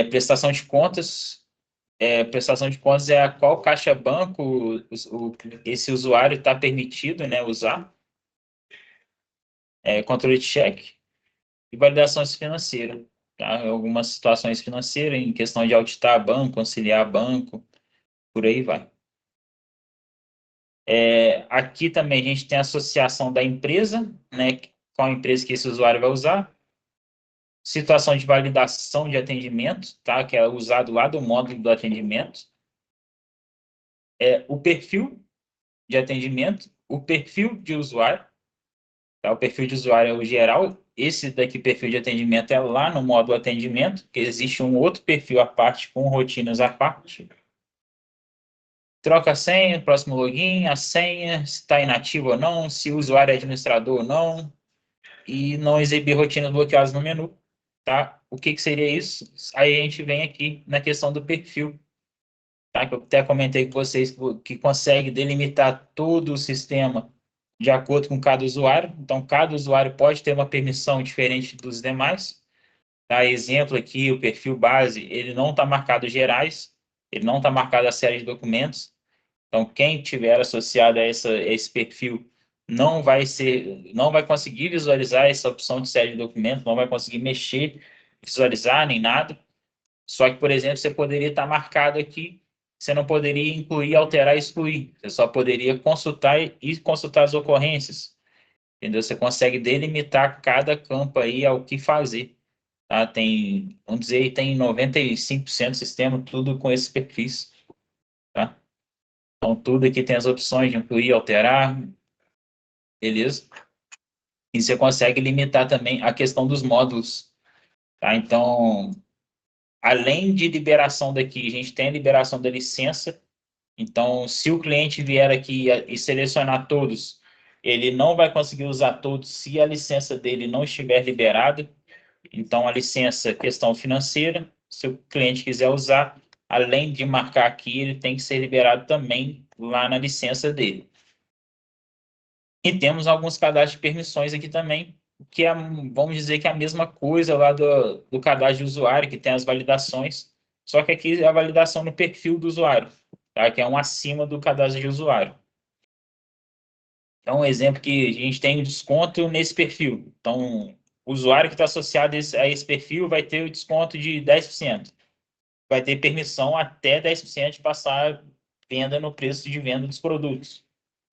Prestação de contas. Prestação de contas é a qual caixa banco esse usuário está permitido, né, usar. Controle de cheque e validações financeiras. Tá? Algumas situações financeiras, em questão de auditar banco, conciliar banco, por aí vai. Aqui também a gente tem a associação da empresa, né, qual empresa que esse usuário vai usar. Situação de validação de atendimento, tá, que é usado lá do módulo do atendimento. O perfil de atendimento, o perfil de usuário. Tá? O perfil de usuário é o geral. Esse daqui, perfil de atendimento, é lá no módulo atendimento, que existe um outro perfil à parte, com rotinas à parte. Troca a senha, próximo login, a senha, se está inativo ou não, se o usuário é administrador ou não, e não exibir rotinas bloqueadas no menu. Tá? O que seria isso? Aí a gente vem aqui na questão do perfil. Tá? Que eu até comentei com vocês que consegue delimitar todo o sistema de acordo com cada usuário. Então, cada usuário pode ter uma permissão diferente dos demais. Tá? Exemplo aqui, o perfil base, ele não está marcado gerais, ele não está marcado a série de documentos. Então, quem tiver associado a esse perfil não vai conseguir visualizar essa opção de série de documentos, não vai conseguir mexer, visualizar nem nada. Só que, por exemplo, você poderia estar marcado aqui, você não poderia incluir, alterar e excluir. Você só poderia consultar e consultar as ocorrências. Entendeu? Você consegue delimitar cada campo aí ao que fazer. Tá? Vamos dizer, tem 95% do sistema, tudo com esses perfis. Tá? Então, tudo aqui tem as opções de incluir, alterar, beleza? E você consegue limitar também a questão dos módulos. Tá? Então, além de liberação daqui, a gente tem a liberação da licença. Então, se o cliente vier aqui e selecionar todos, ele não vai conseguir usar todos se a licença dele não estiver liberada. Então, a licença, questão financeira, se o cliente quiser usar, além de marcar aqui, ele tem que ser liberado também lá na licença dele. E temos alguns cadastros de permissões aqui também, que vamos dizer que é a mesma coisa lá do cadastro de usuário, que tem as validações, só que aqui é a validação no perfil do usuário, tá? Que é um acima do cadastro de usuário. Então, um exemplo que a gente tem um desconto nesse perfil. Então, o usuário que está associado a esse perfil vai ter o desconto de 10%. Vai ter permissão até 10% de passar venda no preço de venda dos produtos.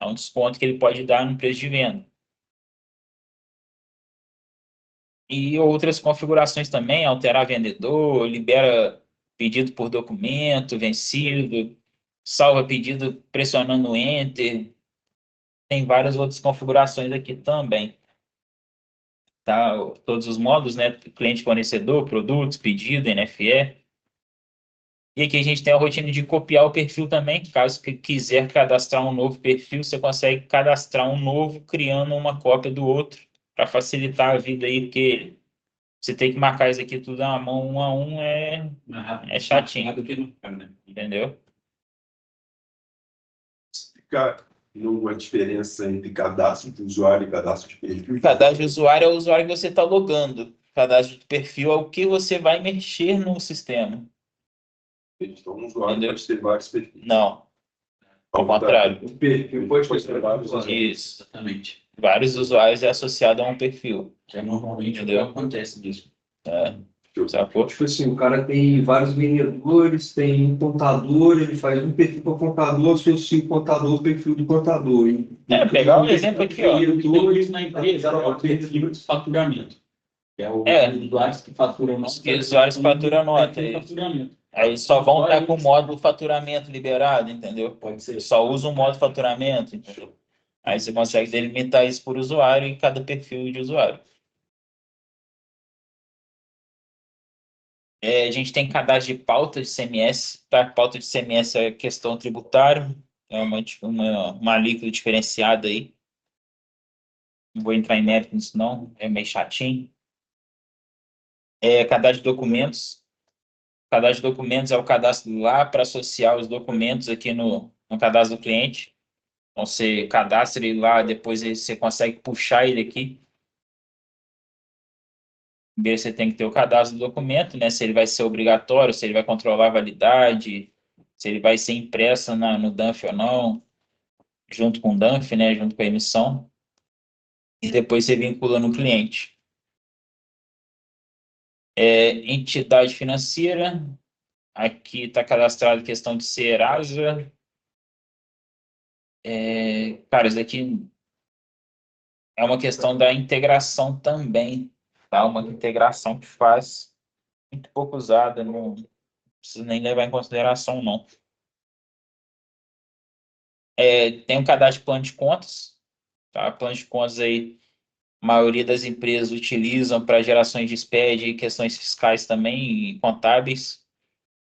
É um desconto que ele pode dar no preço de venda. E outras configurações também, alterar vendedor, libera pedido por documento vencido, salva pedido pressionando Enter. Tem várias outras configurações aqui também. Tá? Todos os modos, né? Cliente fornecedor, produtos, pedido, NFE. E aqui a gente tem a rotina de copiar o perfil também. Caso que quiser cadastrar um novo perfil, você consegue cadastrar um novo, criando uma cópia do outro, para facilitar a vida aí, porque você tem que marcar isso aqui tudo na mão, um a um, é chatinho. Entendeu? Explicar uma diferença entre cadastro de usuário e cadastro de perfil. Cadastro de usuário é o usuário que você está logando. Cadastro de perfil é o que você vai mexer no sistema. Então, um usuário Entendeu? pode ter vários perfis. Não, ao contrário. O perfil pode ter vários usuários. Isso. Exatamente. Vários usuários é associado a um perfil. Que é normalmente o que Entendeu? acontece mesmo. Sacou? Tipo assim, o cara tem vários vendedores, tem um contador, ele faz um perfil para o contador, associa o contador ao perfil do contador. Pegar um exemplo aqui, ó. Tudo isso na empresa é o perfil de faturamento. Que é os usuários que faturam nota. Os usuários que faturam nota. Faturamento. Aí só vão estar com o módulo faturamento liberado, entendeu? Pode ser. Só usa o módulo faturamento, entendeu? Aí você consegue delimitar isso por usuário em cada perfil de usuário. A gente tem cadastro de pauta de CMS, tá? Pauta de CMS é questão tributária, é uma alíquota diferenciada aí. Não vou entrar em mérito nisso não, é meio chatinho. Cadastro de documentos. Cadastro de documentos é o cadastro lá para associar os documentos aqui no cadastro do cliente. Então, você cadastra ele lá, depois você consegue puxar ele aqui. Primeiro você tem que ter o cadastro do documento, né? Se ele vai ser obrigatório, se ele vai controlar a validade, se ele vai ser impresso no DANF ou não, junto com o DANF, né? Junto com a emissão. E depois você vincula no cliente. Entidade financeira, aqui está cadastrado questão de ser Serasa. Cara, isso daqui é uma questão da integração também, tá? Uma integração que faz muito pouco usada, não precisa nem levar em consideração, não. Tem um cadastro de plano de contas, tá? Plano de contas aí, a maioria das empresas utilizam para gerações de SPED e questões fiscais também, e contábeis,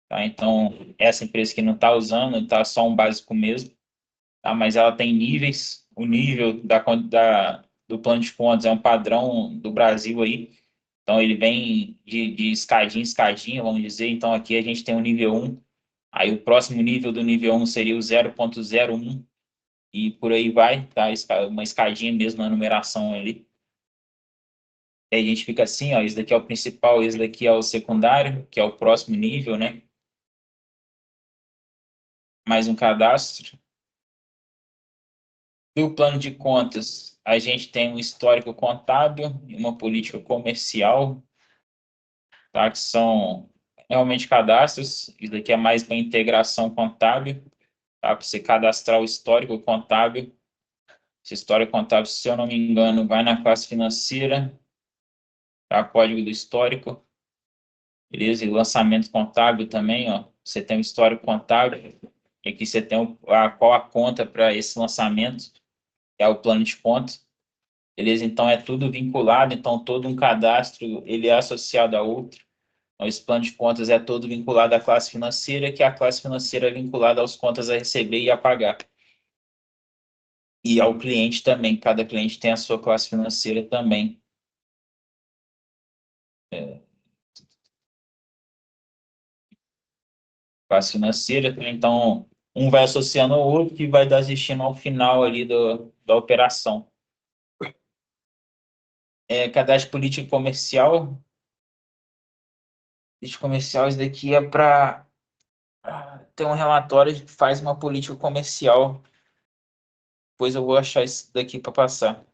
tá? Então, essa empresa que não está usando, está só um básico mesmo, tá? Mas ela tem níveis, o nível do plano de contas é um padrão do Brasil aí, então ele vem de escadinha em escadinha, vamos dizer, então aqui a gente tem o nível 1, aí o próximo nível do nível 1 seria o 0.01, e por aí vai, tá? Uma escadinha mesmo na numeração ali. Aí a gente fica assim, ó, esse daqui é o principal, esse daqui é o secundário, que é o próximo nível, né? Mais um cadastro. Do plano de contas, a gente tem um histórico contábil e uma política comercial, tá? Que são realmente cadastros. Isso daqui é mais para integração contábil, tá? Para você cadastrar o histórico contábil. Esse histórico contábil, se eu não me engano, vai na classe financeira, tá? Código do histórico. Beleza? E lançamento contábil também, ó. Você tem o histórico contábil, e aqui você tem qual a conta para esse lançamento, que é o plano de conta. Beleza? Então, é tudo vinculado, então todo um cadastro, ele é associado a outro. Então, esse plano de contas é todo vinculado à classe financeira, que a classe financeira é vinculada aos contas a receber e a pagar. E ao cliente também, cada cliente tem a sua classe financeira também. Classe financeira, então um vai associando ao outro que vai dar destino ao final ali da operação. Cadastro político comercial. Político comercial, isso daqui é para ter um relatório que faz uma política comercial. Depois eu vou achar isso daqui para passar.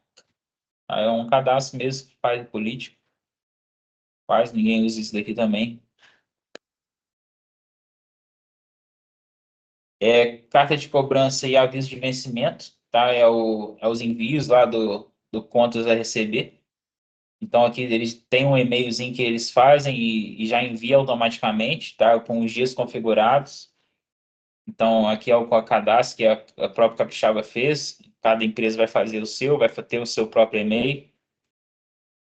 É um cadastro mesmo que faz político. Faz, ninguém usa isso daqui também. Carta de cobrança e aviso de vencimento, tá? Os envios lá do contas a receber. Então, aqui eles têm um e-mailzinho que eles fazem e já envia automaticamente, tá? Com os dias configurados. Então, aqui é o cadastro que a própria Capixaba fez. Cada empresa vai fazer o seu, vai ter o seu próprio e-mail.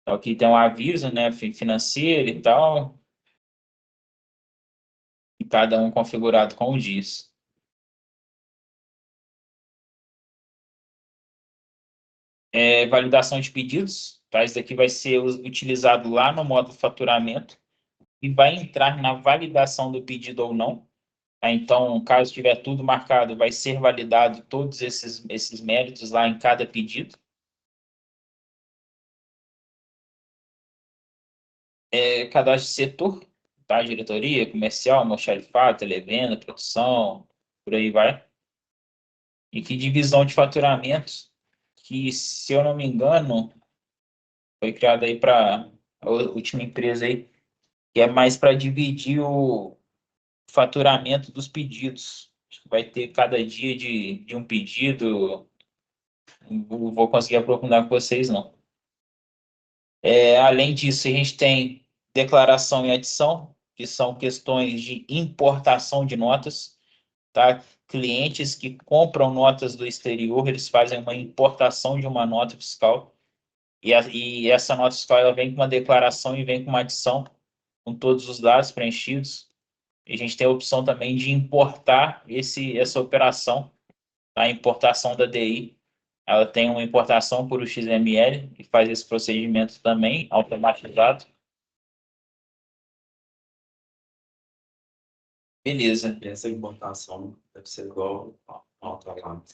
Então, aqui tem um aviso, né, financeiro e tal, e cada um configurado com os dias. Validação de pedidos, tá? Isso daqui vai ser utilizado lá no módulo faturamento e vai entrar na validação do pedido ou não. Tá? Então, caso tiver tudo marcado, vai ser validado todos esses méritos lá em cada pedido. Cadastro de setor, tá? Diretoria, comercial, almoxarifado, televenda, produção, por aí vai. E que divisão de faturamentos, que, se eu não me engano, foi criada aí para a última empresa aí, que é mais para dividir o faturamento dos pedidos. Acho que vai ter cada dia de um pedido. Não vou conseguir aprofundar com vocês, não. Além disso, a gente tem declaração e adição, que são questões de importação de notas, tá? Clientes que compram notas do exterior, eles fazem uma importação de uma nota fiscal, e essa nota fiscal ela vem com uma declaração e vem com uma adição, com todos os dados preenchidos. E a gente tem a opção também de importar essa operação, tá? A importação da DI. Ela tem uma importação por XML, que faz esse procedimento também, automatizado. Beleza. E essa importação deve ser igual ao automático.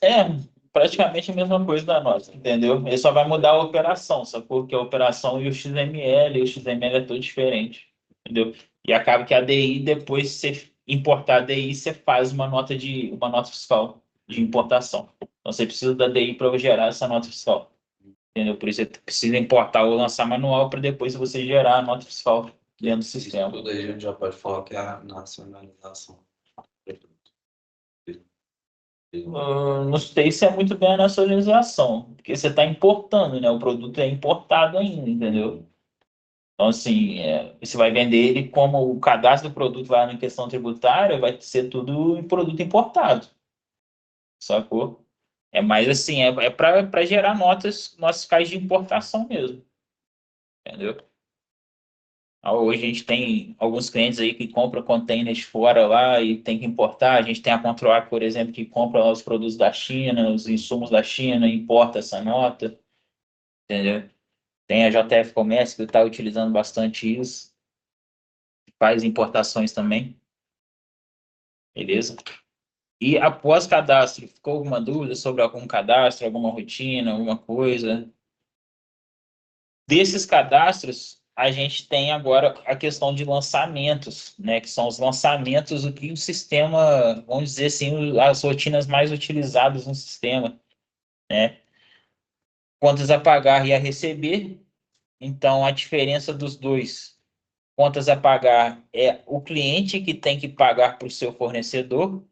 praticamente a mesma coisa da nossa, entendeu? Ele só vai mudar a operação, só porque a operação e o XML é tudo diferente, entendeu? E acaba que a DI, depois de você importar a DI, você faz uma nota fiscal de importação. Então você precisa da DI para gerar essa nota fiscal, entendeu? Por isso você precisa importar ou lançar manual para depois você gerar a nota fiscal dentro do Isso sistema. tudo aí a gente já pode falar que é a nacionalização. Não sei se é muito bem a nacionalização, porque você está importando, né? O produto é importado ainda, entendeu? Então, assim, você vai vender ele como o cadastro do produto vai em questão tributária, vai ser tudo em produto importado, sacou? É mais assim, é para gerar notas fiscais de importação mesmo, entendeu? Hoje a gente tem alguns clientes aí que compram containers fora lá e tem que importar. A gente tem a Controac, por exemplo, que compra lá os produtos da China, os insumos da China, e importa essa nota, entendeu? Tem a JF Comércio que está utilizando bastante isso, faz importações também, beleza? E após cadastro, ficou alguma dúvida sobre algum cadastro, alguma rotina, alguma coisa? Desses cadastros, a gente tem agora a questão de lançamentos, né? Que são os lançamentos, o que o sistema, vamos dizer assim, as rotinas mais utilizadas no sistema, né? Contas a pagar e a receber. Então, a diferença dos dois, contas a pagar é o cliente que tem que pagar para o seu fornecedor,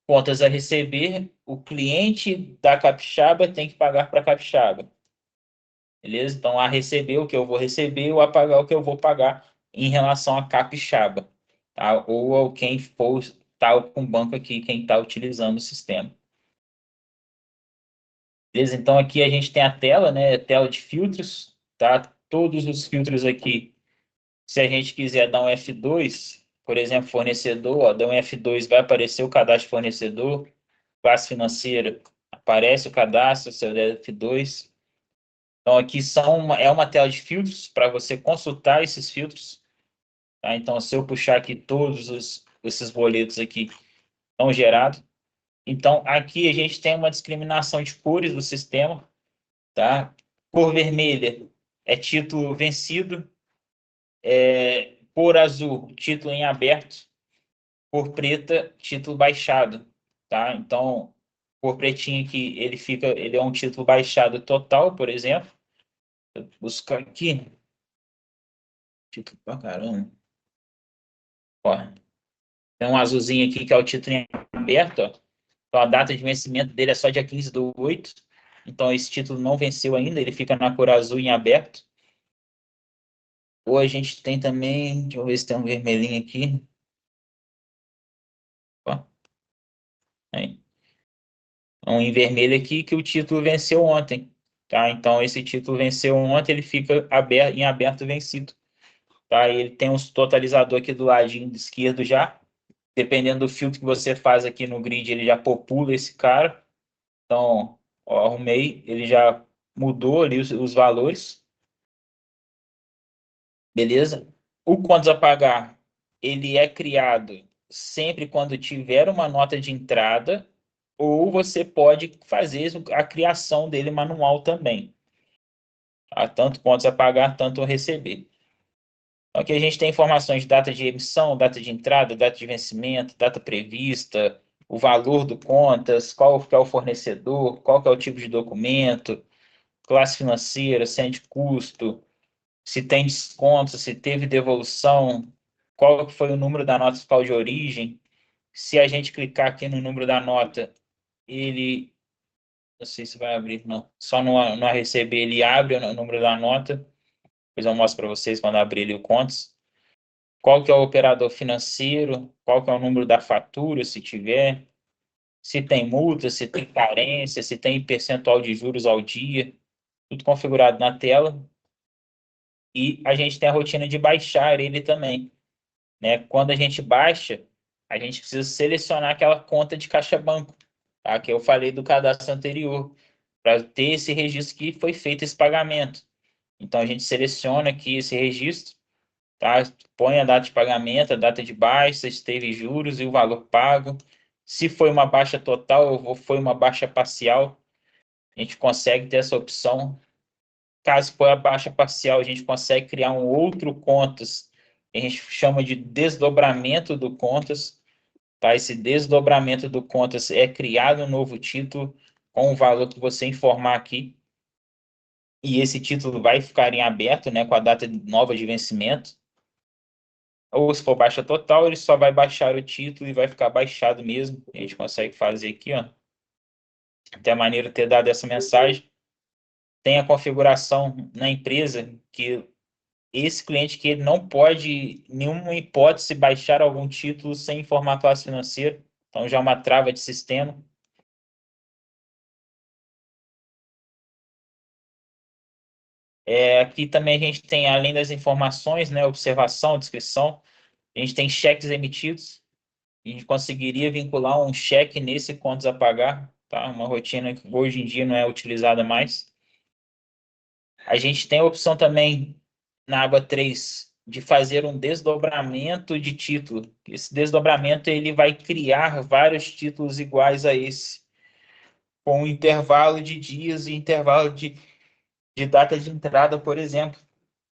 contas a receber, o cliente da Capixaba tem que pagar para a Capixaba. Beleza? Então, a receber o que eu vou receber ou a pagar o que eu vou pagar em relação a capixaba, tá? Ou ao quem for tal com o banco aqui, quem está utilizando o sistema. Beleza? Então, aqui a gente tem a tela, né? Tela de filtros, tá? Todos os filtros aqui, se a gente quiser dar um F2, por exemplo, fornecedor, ó, dá um F2, vai aparecer o cadastro fornecedor, classe financeira, aparece o cadastro, seu F2. Então, aqui é uma tela de filtros para você consultar esses filtros. Tá? Então, se eu puxar aqui esses boletos aqui estão gerados. Então, aqui a gente tem uma discriminação de cores do sistema. Tá? Cor vermelha é título vencido. Cor azul, título em aberto. Cor preta, título baixado. Tá? Então, cor pretinha aqui, ele é um título baixado total, por exemplo. Vou buscar aqui. Título pra caramba. Ó, tem um azulzinho aqui que é o título em aberto. Ó. Então a data de vencimento dele é só dia 15/8. Então esse título não venceu ainda, ele fica na cor azul em aberto. Ou a gente tem também, deixa eu ver se tem um vermelhinho aqui. Ó, aí. Um em vermelho aqui que o título venceu ontem. Tá? Então esse título venceu ontem, ele fica em aberto vencido. Tá? E ele tem um totalizador aqui do ladinho esquerdo já. Dependendo do filtro que você faz aqui no grid, ele já popula esse cara. Então, ó, arrumei, ele já mudou ali os valores. Beleza? O contas a pagar, ele é criado sempre quando tiver uma nota de entrada, ou você pode fazer a criação dele manual também. Tá? Tanto contas a pagar, tanto a receber. Então, aqui a gente tem informações de data de emissão, data de entrada, data de vencimento, data prevista, o valor do contas, qual que é o fornecedor, qual que é o tipo de documento, classe financeira, se é de custo, se tem desconto, se teve devolução, qual que foi o número da nota fiscal de origem. Se a gente clicar aqui no número da nota, ele, não sei se vai abrir, não, só no receber ele abre o número da nota, depois eu mostro para vocês quando abrir ele o contas. Qual que é o operador financeiro, qual que é o número da fatura, se tiver, se tem multa, se tem carência, se tem percentual de juros ao dia, tudo configurado na tela. E a gente tem a rotina de baixar ele também, né? Quando a gente baixa, a gente precisa selecionar aquela conta de caixa banco, tá? Que eu falei do cadastro anterior, para ter esse registro que foi feito esse pagamento. Então a gente seleciona aqui esse registro, tá? Põe a data de pagamento, a data de baixa, se teve juros e o valor pago. Se foi uma baixa total ou foi uma baixa parcial, a gente consegue ter essa opção. Caso for a baixa parcial, a gente consegue criar um outro contas, que a gente chama de desdobramento do contas. Tá? Esse desdobramento do contas é criado um novo título com o valor que você informar aqui. E esse título vai ficar em aberto, né, com a data nova de vencimento. Ou se for baixa total, ele só vai baixar o título e vai ficar baixado mesmo. A gente consegue fazer aqui, ó. Até a maneira de ter dado essa mensagem. Tem a configuração na empresa que esse cliente que ele não pode, em nenhuma hipótese, baixar algum título sem informar a classe financeira. Então, já é uma trava de sistema. Aqui também a gente tem, além das informações, né, observação, descrição, a gente tem cheques emitidos. A gente conseguiria vincular um cheque nesse contas a pagar, tá? Uma rotina que hoje em dia não é utilizada mais. A gente tem a opção também, na aba 3, de fazer um desdobramento de título. Esse desdobramento ele vai criar vários títulos iguais a esse, com um intervalo de dias e intervalo de data de entrada, por exemplo.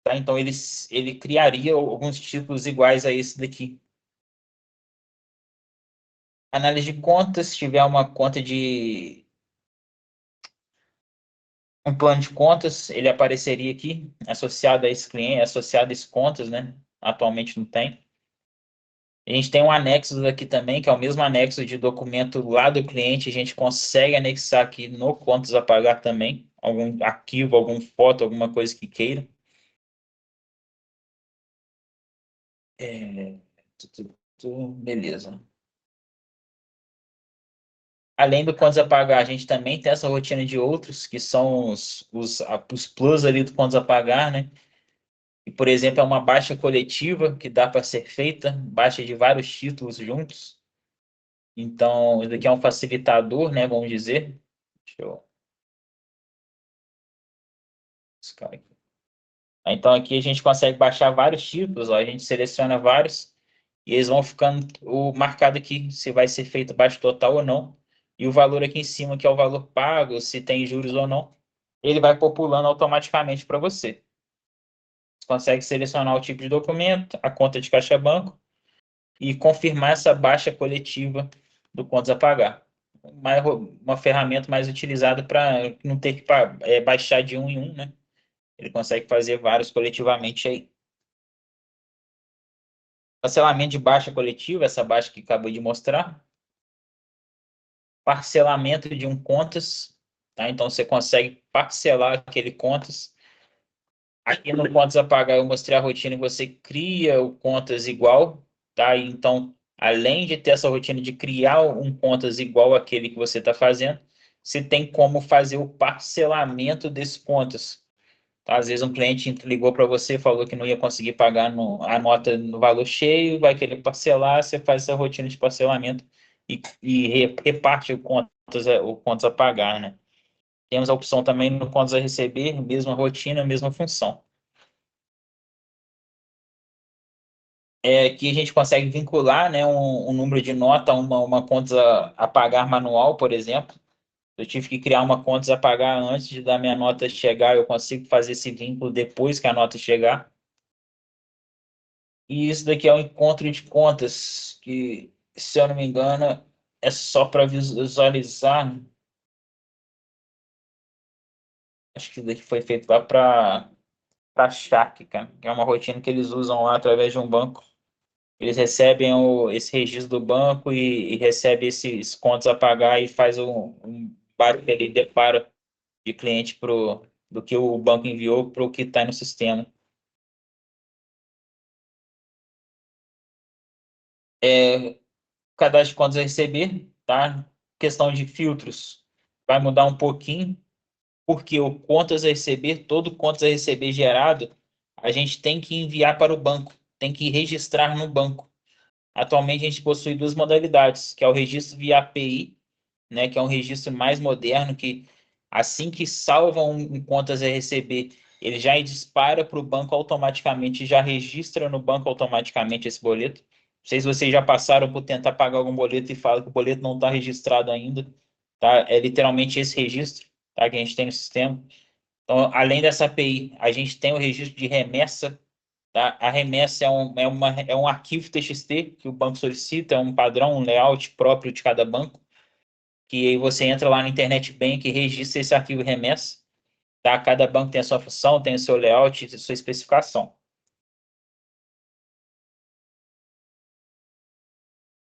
Tá? Então, ele criaria alguns títulos iguais a esse daqui. Análise de contas, se tiver uma conta de um plano de contas, ele apareceria aqui, associado a esse cliente, associado a esse contas, né? Atualmente não tem. A gente tem um anexo aqui também, que é o mesmo anexo de documento lá do cliente, a gente consegue anexar aqui no contas a pagar também, algum arquivo, alguma foto, alguma coisa que queira. Beleza. Além do contas a pagar, a gente também tem essa rotina de outros, que são os plus ali do contas a pagar, né? E, por exemplo, é uma baixa coletiva que dá para ser feita, baixa de vários títulos juntos. Então, isso aqui é um facilitador, né? Vamos dizer. Deixa eu... Então, aqui a gente consegue baixar vários títulos, ó, a gente seleciona vários e eles vão ficando marcado aqui se vai ser feito baixo total ou não. E o valor aqui em cima, que é o valor pago, se tem juros ou não, ele vai populando automaticamente para você. Você consegue selecionar o tipo de documento, a conta de caixa banco e confirmar essa baixa coletiva do contas a pagar. Uma ferramenta mais utilizada para não ter que baixar de um em um, né? Ele consegue fazer vários coletivamente aí. Parcelamento de baixa coletiva, essa baixa que acabei de mostrar. Parcelamento de um contas, tá? Então você consegue parcelar aquele contas. Aqui no contas a pagar eu mostrei a rotina que você cria o contas igual, tá? Então, além de ter essa rotina de criar um contas igual àquele que você está fazendo, você tem como fazer o parcelamento desses contas. Tá? Às vezes um cliente ligou para você, falou que não ia conseguir pagar a nota no valor cheio, vai querer parcelar, você faz essa rotina de parcelamento e reparte o contas a pagar, né? Temos a opção também no contas a receber, mesma rotina, mesma função. Que a gente consegue vincular, né, um número de nota a uma conta a pagar manual, por exemplo. Eu tive que criar uma conta a pagar antes de da minha nota chegar, eu consigo fazer esse vínculo depois que a nota chegar. E isso daqui é um encontro de contas, que, se eu não me engano, é só para visualizar. Acho que isso daqui foi feito lá para Shark, cara, que é uma rotina que eles usam lá através de um banco. Eles recebem esse registro do banco e recebem esses contos a pagar e faz um barulho ali, deparo de cliente do que o banco enviou para o que está no sistema. Cadastro de contas a receber, tá? Questão de filtros vai mudar um pouquinho, porque o contas a receber, todo contas a receber gerado, a gente tem que enviar para o banco, tem que registrar no banco. Atualmente a gente possui duas modalidades, que é o registro via API, né, que é um registro mais moderno, que assim que salva um contas a receber, ele já dispara para o banco automaticamente, já registra no banco automaticamente esse boleto. Não sei se vocês já passaram por tentar pagar algum boleto e falam que o boleto não está registrado ainda, tá? É literalmente esse registro. tá? Que a gente tem no sistema. Então, além dessa API, a gente tem o registro de remessa, tá? A remessa é um arquivo TXT que o banco solicita, é um padrão, um layout próprio de cada banco, que aí você entra lá no Internet Bank e registra esse arquivo remessa, tá? Cada banco tem a sua função, tem o seu layout, a sua especificação.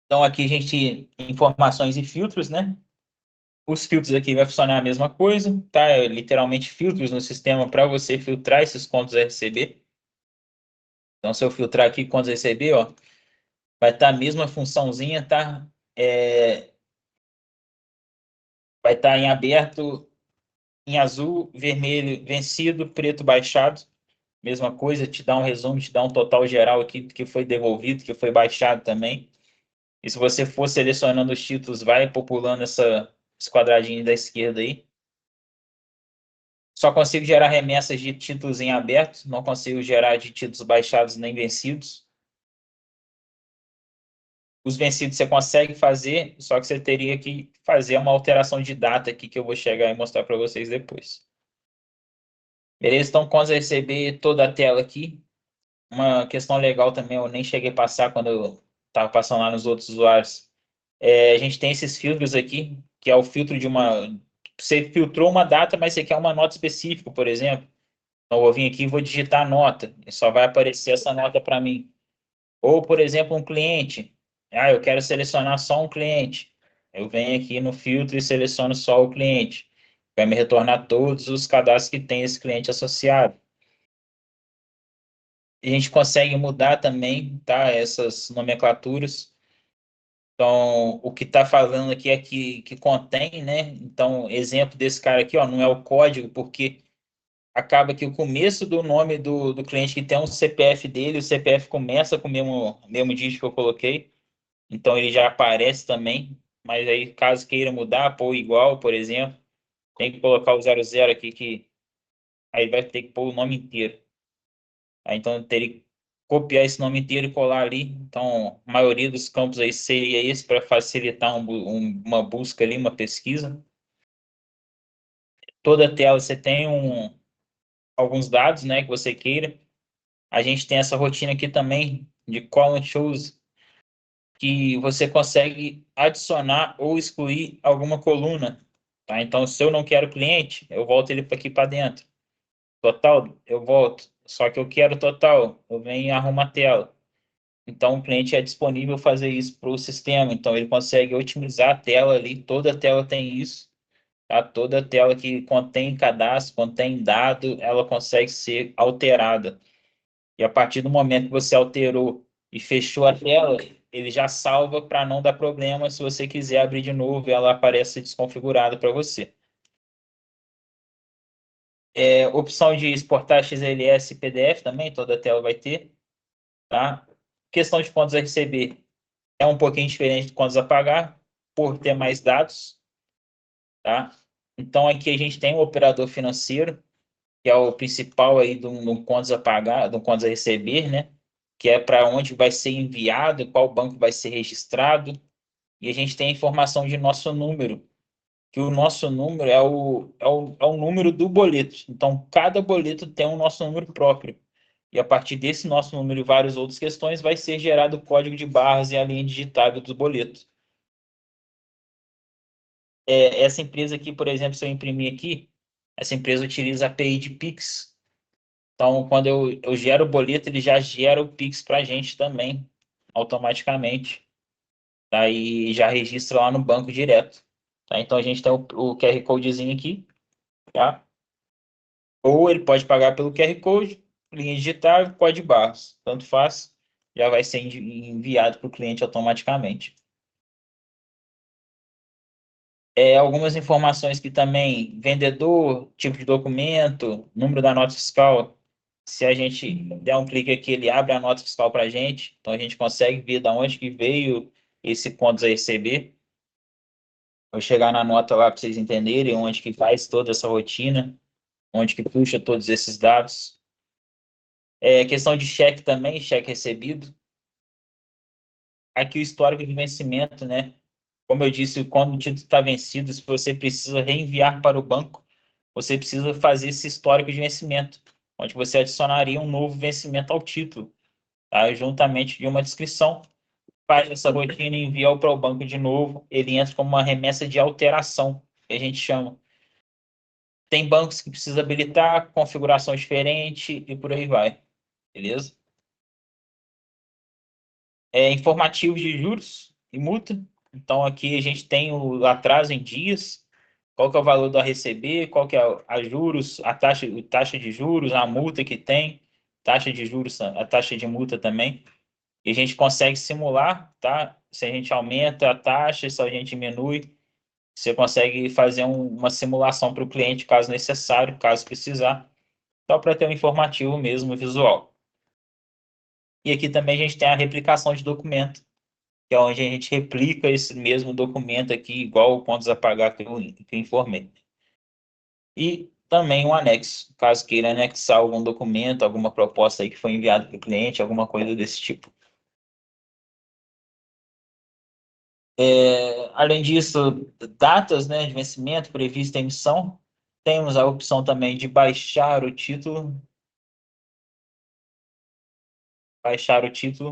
Então, aqui a gente tem informações e filtros, né? Os filtros aqui vai funcionar a mesma coisa, tá? É literalmente filtros no sistema para você filtrar esses contos a receber. Então, se eu filtrar aqui contas a receber, ó, vai estar a mesma funçãozinha, tá? Vai estar em aberto, em azul, vermelho, vencido, preto, baixado. Mesma coisa, te dá um resumo, te dá um total geral aqui do que foi devolvido, que foi baixado também. E se você for selecionando os títulos, vai populando esse quadradinho da esquerda aí. Só consigo gerar remessas de títulos em aberto, não consigo gerar de títulos baixados nem vencidos. Os vencidos você consegue fazer, só que você teria que fazer uma alteração de data aqui que eu vou chegar e mostrar para vocês depois. Beleza? Então, quando você receber toda a tela aqui, uma questão legal também, eu nem cheguei a passar quando eu estava passando lá nos outros usuários. A gente tem esses filtros aqui, que é o filtro de uma... Você filtrou uma data, mas você quer uma nota específica, por exemplo. Então, eu vou vir aqui e vou digitar nota, e só vai aparecer essa nota para mim. Ou, por exemplo, um cliente. Ah, eu quero selecionar só um cliente. Eu venho aqui no filtro e seleciono só o cliente. Vai me retornar todos os cadastros que tem esse cliente associado. A gente consegue mudar também, tá? Essas nomenclaturas. Então, o que está falando aqui é que contém, né? Então, exemplo desse cara aqui, ó, não é o código, porque acaba que o começo do nome do cliente que tem um CPF dele, o CPF começa com o mesmo dígito que eu coloquei. Então ele já aparece também, mas aí caso queira mudar, pôr igual, por exemplo, tem que colocar o 00 aqui, que aí vai ter que pôr o nome inteiro. Aí, então eu teria que copiar esse nome inteiro e colar ali. Então a maioria dos campos aí seria esse para facilitar uma busca ali, uma pesquisa. Toda tela você tem alguns dados, né, que você queira. A gente tem essa rotina aqui também de column choose, que você consegue adicionar ou excluir alguma coluna, tá? Então, se eu não quero cliente, eu volto ele aqui para dentro. Total, eu volto. Só que eu quero total, eu venho e arrumo a tela. Então, o cliente é disponível fazer isso para o sistema. Então, ele consegue otimizar a tela ali. Toda tela tem isso, tá? Toda tela que contém cadastro, contém dado, ela consegue ser alterada. E a partir do momento que você alterou e fechou a tela, ele já salva para não dar problema. Se você quiser abrir de novo, ela aparece desconfigurada para você. Opção de exportar XLS e PDF também, toda a tela vai ter. Tá? Questão de contas a receber é um pouquinho diferente de contas a pagar, por ter mais dados. Tá? Então, aqui a gente tem o operador financeiro, que é o principal aí do contas a pagar, do contas a receber, né? Que é para onde vai ser enviado, qual banco vai ser registrado, e a gente tem a informação de nosso número, que o nosso número é o número do boleto. Então, cada boleto tem o nosso número próprio. E a partir desse nosso número e várias outras questões, vai ser gerado o código de barras e a linha digitável dos boletos. Essa empresa aqui, por exemplo, se eu imprimir aqui, essa empresa utiliza a API de Pix. Então, quando eu gero o boleto, ele já gera o Pix para a gente também, automaticamente. Daí já registra lá no banco direto. Tá? Então, a gente tem o QR Codezinho aqui. Tá? Ou ele pode pagar pelo QR Code, linha digital, código barras. Tanto faz, já vai ser enviado para o cliente automaticamente. Algumas informações que também, vendedor, tipo de documento, número da nota fiscal. Se a gente der um clique aqui, ele abre a nota fiscal para a gente. Então, a gente consegue ver de onde que veio esse contas a receber. Vou chegar na nota lá para vocês entenderem onde que faz toda essa rotina, onde que puxa todos esses dados. Questão de cheque também, cheque recebido. Aqui o histórico de vencimento, né? Como eu disse, quando o título está vencido, se você precisa reenviar para o banco, você precisa fazer esse histórico de vencimento, onde você adicionaria um novo vencimento ao título, tá? Juntamente de uma descrição, faz essa rotina e envia para o banco de novo, ele entra como uma remessa de alteração, que a gente chama. Tem bancos que precisa habilitar, configuração diferente e por aí vai, beleza? Informativos de juros e multa. Então, aqui a gente tem o atraso em dias, qual que é o valor do a receber, qual que é a juros, a taxa de juros, a multa que tem, taxa de juros, a taxa de multa também. E a gente consegue simular, tá? Se a gente aumenta a taxa, se a gente diminui, você consegue fazer uma simulação para o cliente, caso necessário, caso precisar, só para ter um informativo mesmo visual. E aqui também a gente tem a replicação de documento, que é onde a gente replica esse mesmo documento aqui, igual o contas a pagar que eu informei. E também um anexo, caso queira anexar algum documento, alguma proposta aí que foi enviada para o cliente, alguma coisa desse tipo. Além disso, datas, né, de vencimento, prevista emissão. Temos a opção também de baixar o título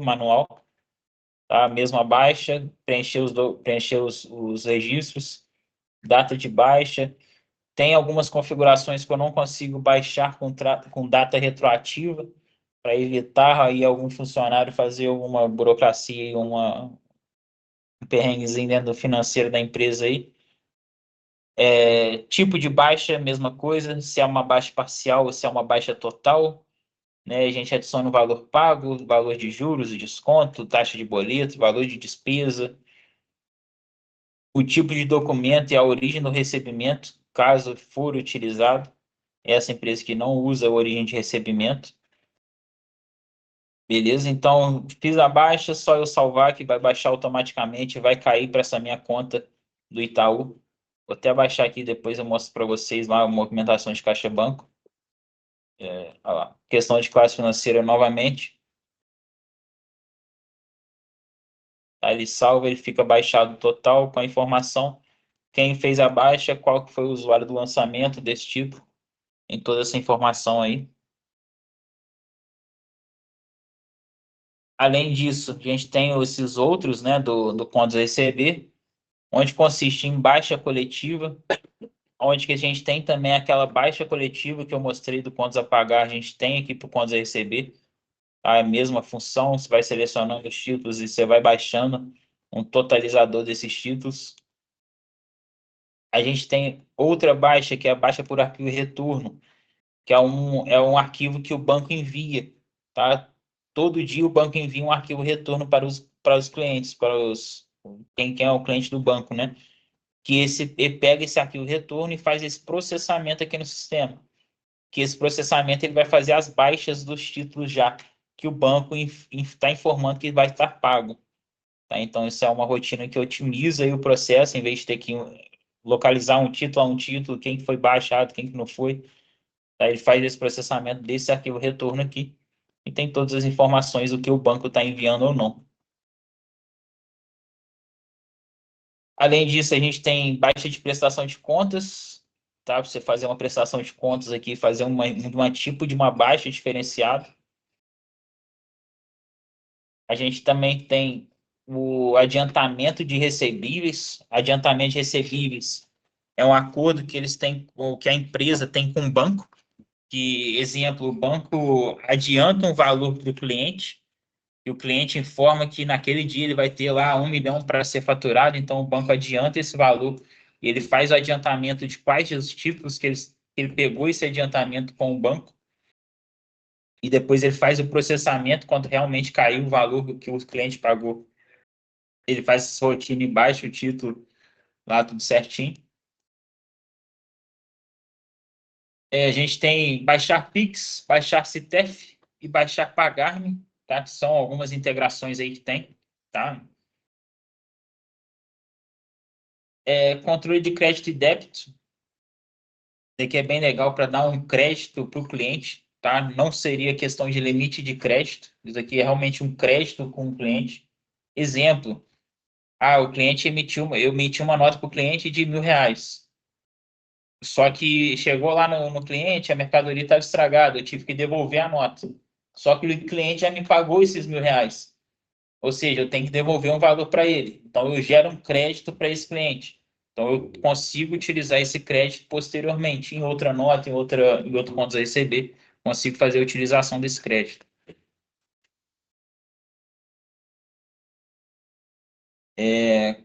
manual, tá? Mesma baixa, preencher os registros, data de baixa. Tem algumas configurações que eu não consigo baixar com data retroativa, para evitar aí algum funcionário fazer alguma burocracia e um perrenguezinho dentro do financeiro da empresa aí. Tipo de baixa, mesma coisa, se é uma baixa parcial ou se é uma baixa total, né? A gente adiciona o valor pago, valor de juros, desconto, taxa de boleto, valor de despesa, o tipo de documento e a origem do recebimento, caso for utilizado. Essa empresa que não usa a origem de recebimento. Beleza? Então, fiz a baixa, só eu salvar que vai baixar automaticamente, vai cair para essa minha conta do Itaú. Vou até baixar aqui, depois eu mostro para vocês lá a movimentação de caixa banco. Olha lá. Questão de classe financeira novamente. Aí ele salva, ele fica baixado total com a informação. Quem fez a baixa, qual que foi o usuário do lançamento desse tipo. Em toda essa informação aí. Além disso, a gente tem esses outros, né, do contas a receber, onde consiste em baixa coletiva, onde que a gente tem também aquela baixa coletiva que eu mostrei do contas a pagar, a gente tem aqui para o contas a receber, a mesma função, você vai selecionando os títulos e você vai baixando um totalizador desses títulos. A gente tem outra baixa, que é a baixa por arquivo retorno, que é um arquivo que o banco envia, tá? Todo dia o banco envia um arquivo retorno para os clientes, quem é o cliente do banco, né? Que ele pega esse arquivo retorno e faz esse processamento aqui no sistema. Que esse processamento ele vai fazer as baixas dos títulos já, que o banco está informando que vai estar pago. Tá? Então, isso é uma rotina que otimiza aí o processo, em vez de ter que localizar um título a um título, quem foi baixado, quem que não foi. Tá? Ele faz esse processamento desse arquivo retorno aqui e tem todas as informações do que o banco está enviando ou não. Além disso, a gente tem baixa de prestação de contas, tá? Você fazer uma prestação de contas aqui, fazer uma tipo de uma baixa diferenciada. A gente também tem o adiantamento de recebíveis. Adiantamento de recebíveis é um acordo que eles têm, ou que a empresa tem com o banco, que, exemplo, o banco adianta um valor para o cliente, e o cliente informa que naquele dia ele vai ter lá 1 milhão para ser faturado, então o banco adianta esse valor, e ele faz o adiantamento de quais os títulos que ele pegou esse adiantamento com o banco, e depois ele faz o processamento quando realmente caiu o valor que o cliente pagou. Ele faz essa rotina e baixa o título lá tudo certinho. A gente tem baixar Pix, baixar Citef e baixar Pagar.me, tá? Que são algumas integrações aí que tem, tá? Controle de crédito e débito. Isso aqui é bem legal para dar um crédito para o cliente, tá? Não seria questão de limite de crédito. Isso aqui é realmente um crédito com o cliente. Exemplo, o cliente eu emiti uma nota para o cliente de R$1.000. Só que chegou lá no cliente, a mercadoria estava estragada, eu tive que devolver a nota. Só que o cliente já me pagou esses R$ 1.000. Ou seja, eu tenho que devolver um valor para ele. Então, eu gero um crédito para esse cliente. Então, eu consigo utilizar esse crédito posteriormente, em outra nota, em outro ponto a receber. Consigo fazer a utilização desse crédito.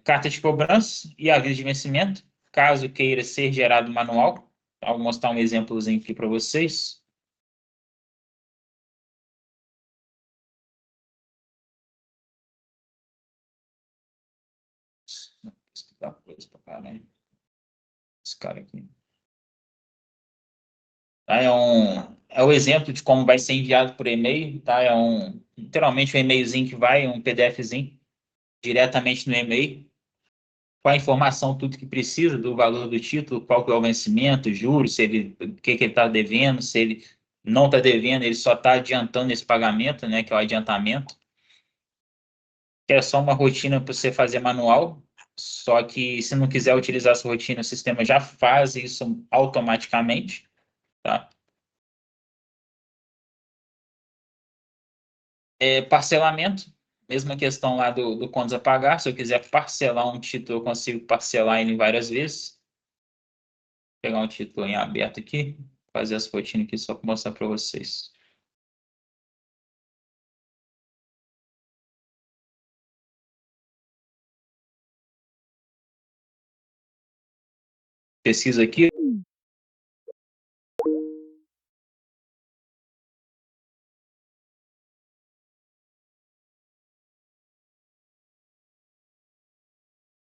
Carta de cobrança e aviso de vencimento, caso queira ser gerado manual. Vou mostrar um exemplozinho aqui para vocês. Dá coisa pra caralho. Esse cara aqui. Tá? É o exemplo de como vai ser enviado por e-mail, tá? Literalmente um e-mailzinho que vai, um PDFzinho, diretamente no e-mail, com a informação, tudo que precisa, do valor do título, qual que é o vencimento, juros, se ele, o que que ele está devendo, se ele não está devendo, ele só está adiantando esse pagamento, né, que é o adiantamento. Que é só uma rotina para você fazer manual, só que se não quiser utilizar essa rotina, o sistema já faz isso automaticamente, tá? Parcelamento, mesma questão lá do contas a pagar. Se eu quiser parcelar um título, eu consigo parcelar ele várias vezes. Vou pegar um título em aberto aqui, fazer as rotinas aqui só para mostrar para vocês. Pesquisa aqui,